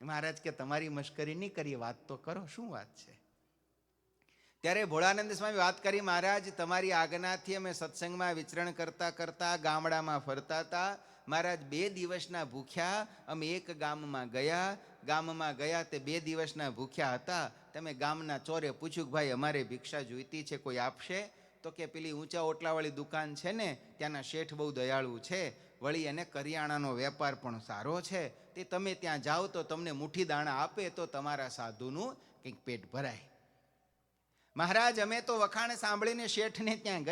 મહારાજ કે તમારી મશ્કરી નહીં કરીએ, વાત તો કરો, શું વાત છે? ત્યારે ભોળાનંદ સ્વામી વાત કરી, મહારાજ તમારી આજ્ઞાથી અમે સત્સંગમાં વિચરણ કરતા કરતા ગામડામાં ફરતા હતા. મહારાજ 2 દિવસના ભૂખ્યા અમે એક ગામમાં ગયા તે 2 દિવસના ભૂખ્યા હતા. તમે ગામના ચોરે પૂછ્યું કે ભાઈ અમારે ભિક્ષા જોઈતી છે, કોઈ આપશે? તો કે પેલી ઊંચા ઓટલાવાળી દુકાન છે ને, ત્યાંના શેઠ બહુ દયાળુ છે, વળી એને કરિયાણાનો વેપાર પણ સારો છે, તે તમે ત્યાં જાઓ તો તમને મુઠ્ઠી દાણા આપે તો તમારા સાધુનું કંઈક પેટ ભરાય. મહારાજ અમે તો વખાણ સાંભળીને શેઠને ત્યાં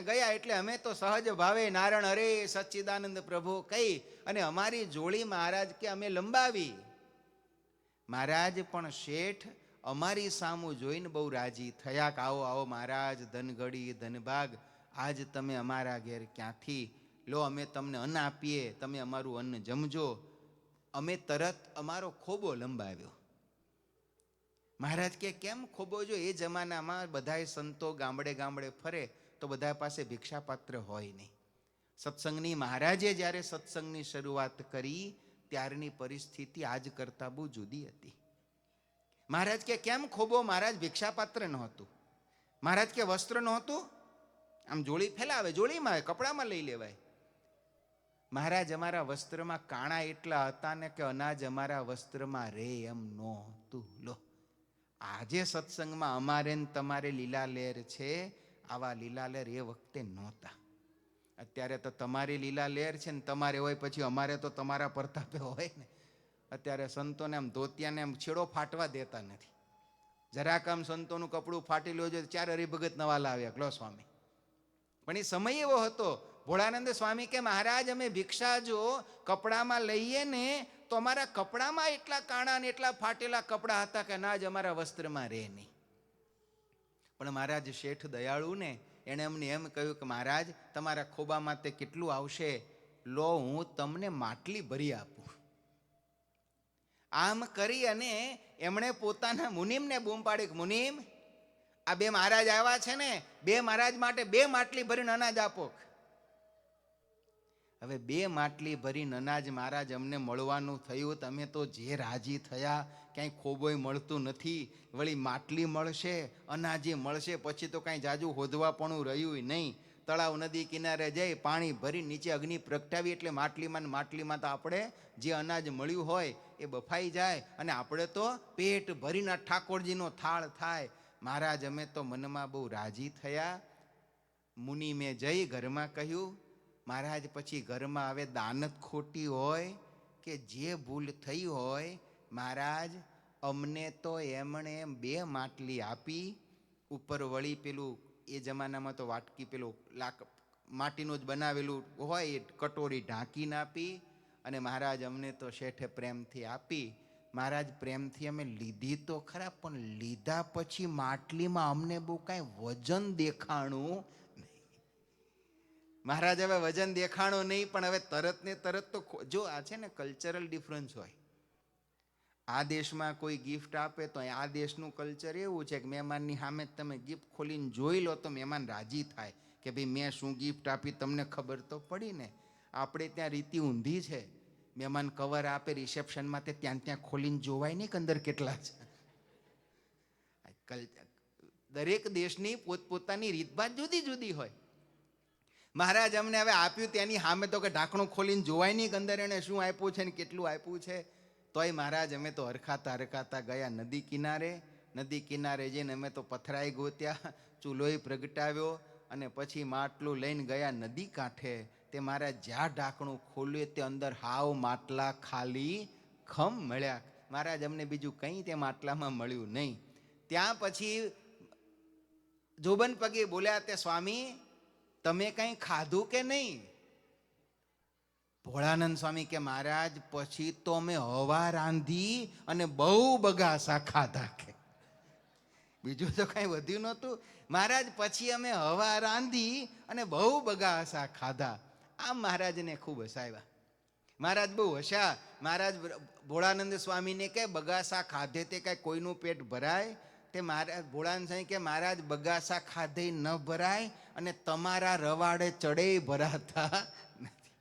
ગયા એટલે અમે તો સહજ ભાવે નારાયણ હરે સચ્ચિદાનંદ પ્રભુ કહી અને અમારી જોડી મહારાજ કે અમે લંબાવી. મહારાજ પણ શેઠ અમારી સામું જોઈને બહુ રાજી થયા કે આવો આવો મહારાજ, ધનગડી ધનભાગ, આજ તમે અમારા ઘેર ક્યાંથી? લો અમે તમને અન્ન આપીએ, તમે અમારું અન્ન જમજો. અમે તરત અમારો ખોબો લંબાવ્યો. મહારાજ કે કેમ ખોબો? જો એ જમાનામાં બધાય સંતો ગામડે ગામડે ફરે તો બધા પાસે ભિક્ષાપાત્ર હોય નહીં. સત્સંગની મહારાજે જ્યારે સત્સંગની શરૂઆત કરી ત્યારની પરિસ્થિતિ આજ કરતાં બહુ જુદી હતી. મહારાજ કે કેમ ખોબો? મહારાજ ભિક્ષાપાત્ર નહોતું. મહારાજ કે વસ્ત્ર નહોતું, આમ જોડી ફેલાવે, જોડીમાં કપડામાં લઈ લેવાય. મહારાજ અમારા વસ્ત્રમાં કાણા એટલા હતા ને કે અનાજ અમારા વસ્ત્રમાં રે એમ નહોતું. લો, આજે સત્સંગમાં અમારે ને તમારે લીલા લહેર છે, આવા લીલા લહેર એ વખતે નહોતા. અત્યારે તો તમારી લીલા લહેર છે ને તમારે હોય, પછી અમારે તો તમારા પ્રતાપે હોય ને. અત્યારે સંતોને આમ ધોતિયાને આમ છેડો ફાટવા દેતા નથી. જરાક આમ સંતોનું કપડું ફાટી લ્યો છે 4 હરિભગત નવા લાવ્યા, લો સ્વામી. પણ એ સમય એવો હતો. ભોળાનંદ સ્વામી કે મહારાજ અમે ભિક્ષા જો કપડામાં લઈએ ને તો અમારા કપડામાં એટલા કાણા ને એટલા ફાટેલા કપડા હતા કે અનાજ અમારા વસ્ત્રમાં રહે નહીં. પણ મહારાજ શેઠ દયાળુ ને, એણે અમને એમ કહ્યું કે મહારાજ તમારા ખોબામાં તે કેટલું આવશે? લો હું તમને માટલી ભરી આપું. આમ કરી અને એમણે પોતાના મુનિમને બૂમ પાડી, મુનિમ આ 2 મહારાજ આવ્યા છે ને, 2 મહારાજ માટે 2 માટલી ભરીને અનાજ આપો. હવે 2 માટલી ભરીને અનાજ મહારાજ અમને મળવાનું થયું. તમે તો જે રાજી થયા, ક્યાંય ખોબોય મળતું નથી, વળી માટલી મળશે, અનાજે મળશે, પછી તો કાંઈ જાજુ હોદવાપણું રહ્યું નહીં. તળાવ નદી કિનારે જઈ પાણી ભરી નીચે અગ્નિ પ્રગટાવી એટલે માટલીમાં તો આપણે જે અનાજ મળ્યું હોય એ બફાઈ જાય અને આપણે તો પેટ ભરીને ઠાકોરજીનો થાળ થાય. મહારાજ અમે તો મનમાં બહુ રાજી થયા. મુનિ મેં જઈ ઘરમાં કહ્યું, મહારાજ પછી ઘરમાં હવે દાનત ખોટી હોય કે જે ભૂલ થઈ હોય, મહારાજ અમને તો એમણે 2 માટલી આપી, ઉપર વળી પેલું એ જમાનામાં તો વાટકી પેલું માટીનું જ બનાવેલું હોય એ કટોરી ઢાંકીને આપી. અને મહારાજ અમને તો શેઠે પ્રેમથી આપી. મહારાજ પ્રેમથી અમે લીધી તો ખરા, પણ લીધા પછી માટલીમાં અમને બહુ કાંઈ વજન દેખાણું નહીં. મહારાજ હવે વજન દેખાણું નહીં, પણ હવે તરત ને તરત તો જો આ છે ને કલ્ચરલ ડિફરન્સ હોય. આ દેશમાં કોઈ ગિફ્ટ આપે તો આ દેશનું કલ્ચર એવું છે કે મહેમાનની સામે તમે ગિફ્ટ ખોલીને જોઈ લો તો મહેમાન રાજી થાય કે ભાઈ મેં શું ગિફ્ટ આપી, તમને ખબર તો પડી ને. આપણે ત્યાં રીતિ ઊંધી છે. મહેમાન કવર આપે રિસેપ્શનમાં તે ત્યાં ખોલીને જોવાય નહીં કે અંદર કેટલા છે. દરેક દેશની પોતપોતાની રીતભાત જુદી જુદી હોય. મહારાજ અમને હવે આપ્યું તેની સામે તો કે ઢાંકણું ખોલીને જોવાય નહીં કે અંદર એને શું આપ્યું છે ને કેટલું આપ્યું છે. તોય મહારાજ અમે તો હરખાતા ગયા નદી કિનારે જઈને અમે તો પથરાઈ ગોત્યા, ચૂલોય પ્રગટાવ્યો અને પછી માટલું લઈને ગયા નદી કાંઠે. તે મહારાજ જ્યાં ઢાંકણું ખોલ્યું તે અંદર હાવ માટલા ખાલી ખમ મળ્યા. મહારાજ અમને બીજું કંઈ તે માટલામાં મળ્યું નહીં. ત્યાં પછી જોબન પગે બોલ્યા, તે સ્વામી તમે કંઈ ખાધું કે નહીં? ભોળાનંદ સ્વામી કે મહારાજ પછી તો અમે હવા રાંધી અને બહુ બગાસા ખાધા. કે બીજું તો કાંઈ વધ્યું નહોતું. મહારાજ પછી અમે હવા રાંધી અને બહુ બગાસા ખાધા. આમ મહારાજને ખૂબ હસાવ્યા. મહારાજ બહુ હસ્યા. મહારાજ ભોળાનંદ સ્વામીને કે બગાસા ખાધે તે કાંઈ કોઈનું પેટ ભરાય? તે મહારાજ ભોળાનંદ સ્વામી કે મહારાજ બગાસા ખાધે ન ભરાય અને તમારા રવાડે ચડે ભરાતા નથી.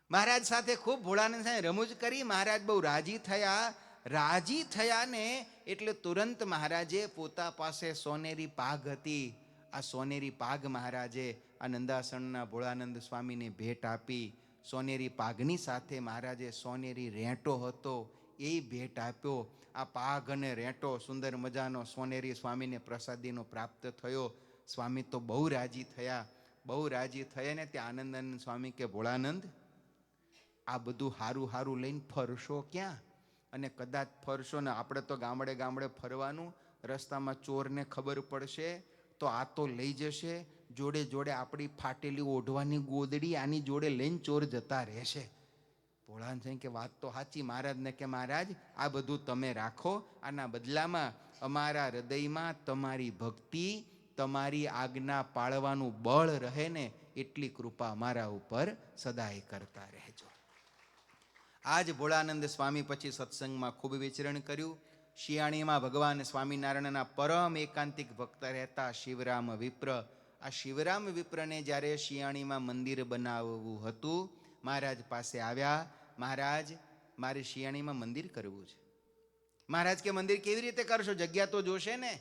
મહારાજ સાથે ખૂબ ભોળાનંદ સાથે રમૂજ કરી. મહારાજ બહુ રાજી થયા. રાજી થયા ને એટલે તુરંત મહારાજે પોતા પાસે સોનેરી પાઘ હતી. આ સોનેરી પાઘ મહારાજે આ નંદાસણના ભોળાનંદ સ્વામીને ભેટ આપી. સોનેરી પાઘની સાથે મહારાજે સોનેરી રેંટો હતો એ ભેટ આપ્યો. આ પાઘ અને રેંટો સુંદર મજાનો સોનેરી સ્વામીને પ્રસાદીનો પ્રાપ્ત થયો. સ્વામી તો બહુ રાજી થયા. બહુ રાજી થયા ને ત્યાં આનંદાનંદ સ્વામી કે ભોળાનંદ, આ બધું હારું હારું લઈને ફરશો ક્યાં? અને કદાચ ફરશો ને આપણે તો ગામડે ગામડે ફરવાનું, રસ્તામાં ચોરને ખબર પડશે તો આ તો લઈ જશે. જોડે જોડે આપણી ફાટેલી ઓઢવાની ગોદડી આની જોડે લઈને ચોર જતા રહેશે. ભોળાનંદ સાહેબ કે વાત તો સાચી. મહારાજને કે મહારાજ આ બધું તમે રાખો, આના બદલામાં અમારા હૃદયમાં તમારી ભક્તિ, તમારી આજ્ઞા પાળવાનું બળ રહે ને એટલી કૃપા અમારા ઉપર સદાય કરતા રહેજો. આજ ભોળાનંદ સ્વામી પછી સત્સંગમાં ખૂબ વિચરણ કર્યું. શિયાળીમાં ભગવાન સ્વામિનારાયણના પરમ એકાંતિક ભક્ત રહેતા શિવરામ વિપ્ર. આ શિવરામ વિપ્રને જ્યારે શિયાળીમાં મંદિર બનાવવું હતું, મહારાજ પાસે આવ્યા. મહારાજ, મારે શિયાળીમાં મંદિર કરવું છે. મહારાજ કે મંદિર કેવી રીતે કરશો? જગ્યા તો જોશે ને.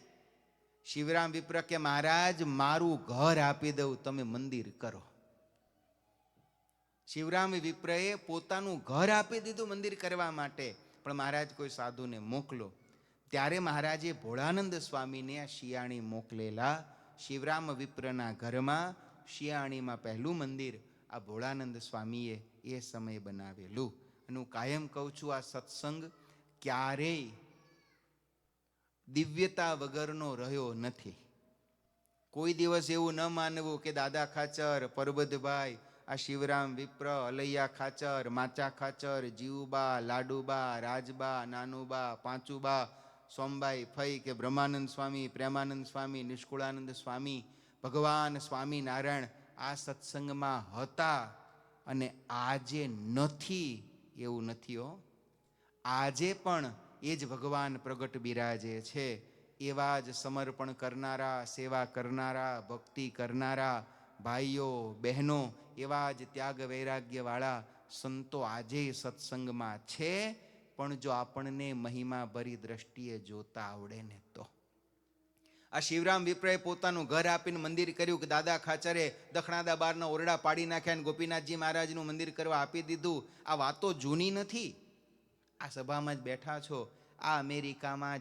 શિવરામ વિપ્ર કે મહારાજ મારું ઘર આપી દઉં, તમે મંદિર કરો. શિવરામ વિપ્રએ પોતાનું ઘર આપી દીધું મંદિર કરવા માટે. પણ મહારાજ કોઈ સાધુને મોકલો. ત્યારે મહારાજે ભોળાનંદ સ્વામીને આ શિયાળી મોકલેલા. શિવરામ વિપ્રના ઘરમાં શિયાળીમાં પહેલું મંદિર આ ભોળાનંદ સ્વામીએ એ સમયે બનાવેલું. અને હું કાયમ કહું છું, આ સત્સંગ ક્યારેય દિવ્યતા વગરનો રહ્યો નથી. કોઈ દિવસ એવું ન માનવું કે દાદા ખાચર, પરબતભાઈ, આ શિવરામ વિપ્ર, અલૈયા ખાચર, માચા ખાચર, જીવુબા, લાડુબા, રાજબા, નાનુબા, પાંચુબા, સોમબાઈ ફઈ કે બ્રહ્માનંદ સ્વામી, પ્રેમાનંદ સ્વામી, નિષ્કુળાનંદ સ્વામી, ભગવાન સ્વામિનારાયણ આ સત્સંગમાં હતા અને આજે નથી એવું નથી હો. આજે પણ એ જ ભગવાન પ્રગટ બિરાજે છે. એવા જ સમર્પણ કરનારા, સેવા કરનારા, ભક્તિ કરનારા ભાઈઓ બહેનો, એવા જ ત્યાગ વૈરાગ્યવાળા સંતો આજે સત્સંગમાં છે. પણ જો આપણને મહિમા ભરી દ્રષ્ટિએ જોતા આવડે ને તો. આ શિવરામ વિપ્રએ પોતાનું ઘર આપીને મંદિર કર્યું. કે દાદા ખાચરે દખણાદા બારના ઓરડા પાડી નાખ્યા અને ગોપીનાથજી મહારાજનું મંદિર કરવા આપી દીધું. આ વાતો જૂની નથી. આ સભામાં જ બેઠા છો. આ અમેરિકામાં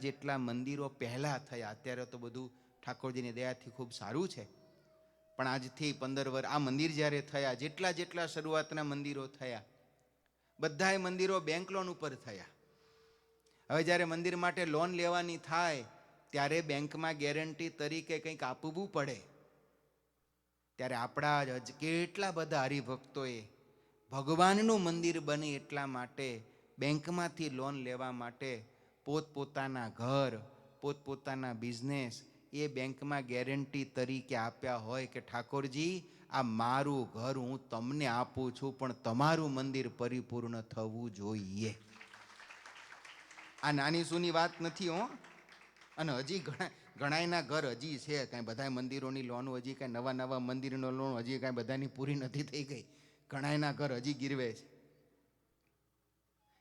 જેટલા મંદિરો પહેલા થયા, અત્યારે તો બધું ઠાકોરજીની દયાથી ખૂબ સારું છે. પણ આજથી 15 વર્ષ આ મંદિર જ્યારે થયા, જેટલા શરૂઆતના મંદિરો થયા, બધાય મંદિરો બેંક લોન ઉપર થયા. હવે જ્યારે મંદિર માટે લોન લેવાની થાય ત્યારે બેંકમાં ગેરંટી તરીકે કંઈક આપવું પડે. ત્યારે આપણા જ કેટલા બધા હરિભક્તોએ ભગવાનનું મંદિર બને એટલા માટે બેંકમાંથી લોન લેવા માટે પોતપોતાના ઘર, પોતપોતાના બિઝનેસ એ બેંકમાં ગેરંટી તરીકે આપ્યા હોય કે ઠાકોરજી આ મારું ઘર હું તમને આપું છું, પણ તમારું મંદિર પરિપૂર્ણ થવું જોઈએ. આ નાની સૂની વાત નથી હો. અને હજી ઘણાયના ઘર હજી છે. કાંઈ બધા મંદિરોની લોન હજી કાંઈ નવા મંદિરનો લોન હજી કાંઈ બધાની પૂરી નથી થઈ ગઈ. ઘણાયના ઘર હજી ગીરવે છે.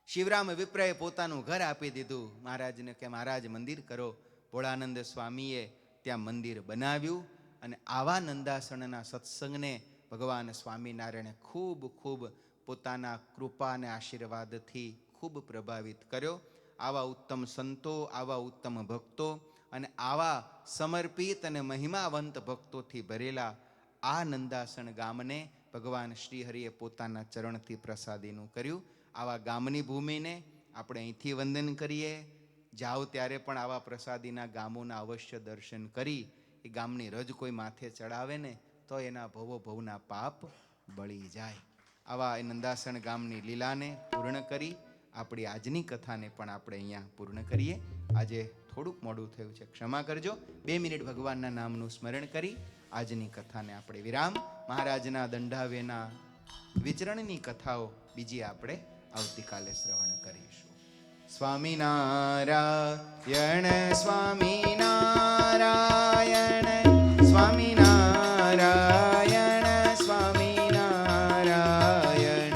શિવરામ વિપ્રએ પોતાનું ઘર આપી દીધું મહારાજને કે મહારાજ મંદિર કરો. ભોળાનંદ સ્વામીએ ત્યાં મંદિર બનાવ્યું. અને આવા નંદાસણના સત્સંગને ભગવાન સ્વામિનારાયણે ખૂબ પોતાના કૃપા અને આશીર્વાદથી ખૂબ પ્રભાવિત કર્યો. આવા ઉત્તમ સંતો, આવા ઉત્તમ ભક્તો અને આવા સમર્પિત અને મહિમાવંત ભક્તોથી ભરેલા આ નંદાસણ ગામને ભગવાન શ્રીહરિએ પોતાના ચરણથી પ્રસાદીનું કર્યું. આવા ગામની ભૂમિને આપણે અહીંથી વંદન કરીએ. જાઓ ત્યારે પણ આવા પ્રસાદીના ગામોના અવશ્ય દર્શન કરી એ ગામની રજ કોઈ માથે ચડાવે ને તો એના ભવના પાપ બળી જાય. આવા એ નંદાસણ ગામની લીલાને પૂર્ણ કરી આપણી આજની કથાને પણ આપણે અહીંયા પૂર્ણ કરીએ. આજે થોડુંક મોડું થયું છે, ક્ષમા કરજો. 2 મિનિટ ભગવાનના નામનું સ્મરણ કરી આજની કથાને આપણે વિરામ. મહારાજના દંડાવેના વિચરણની કથાઓ બીજી આપણે આવતીકાલે શ્રવણ કરીશું. સ્વામિનારાયણ સ્વામિનારાયણ સ્વામિનારાયણ સ્વામિનારાયણ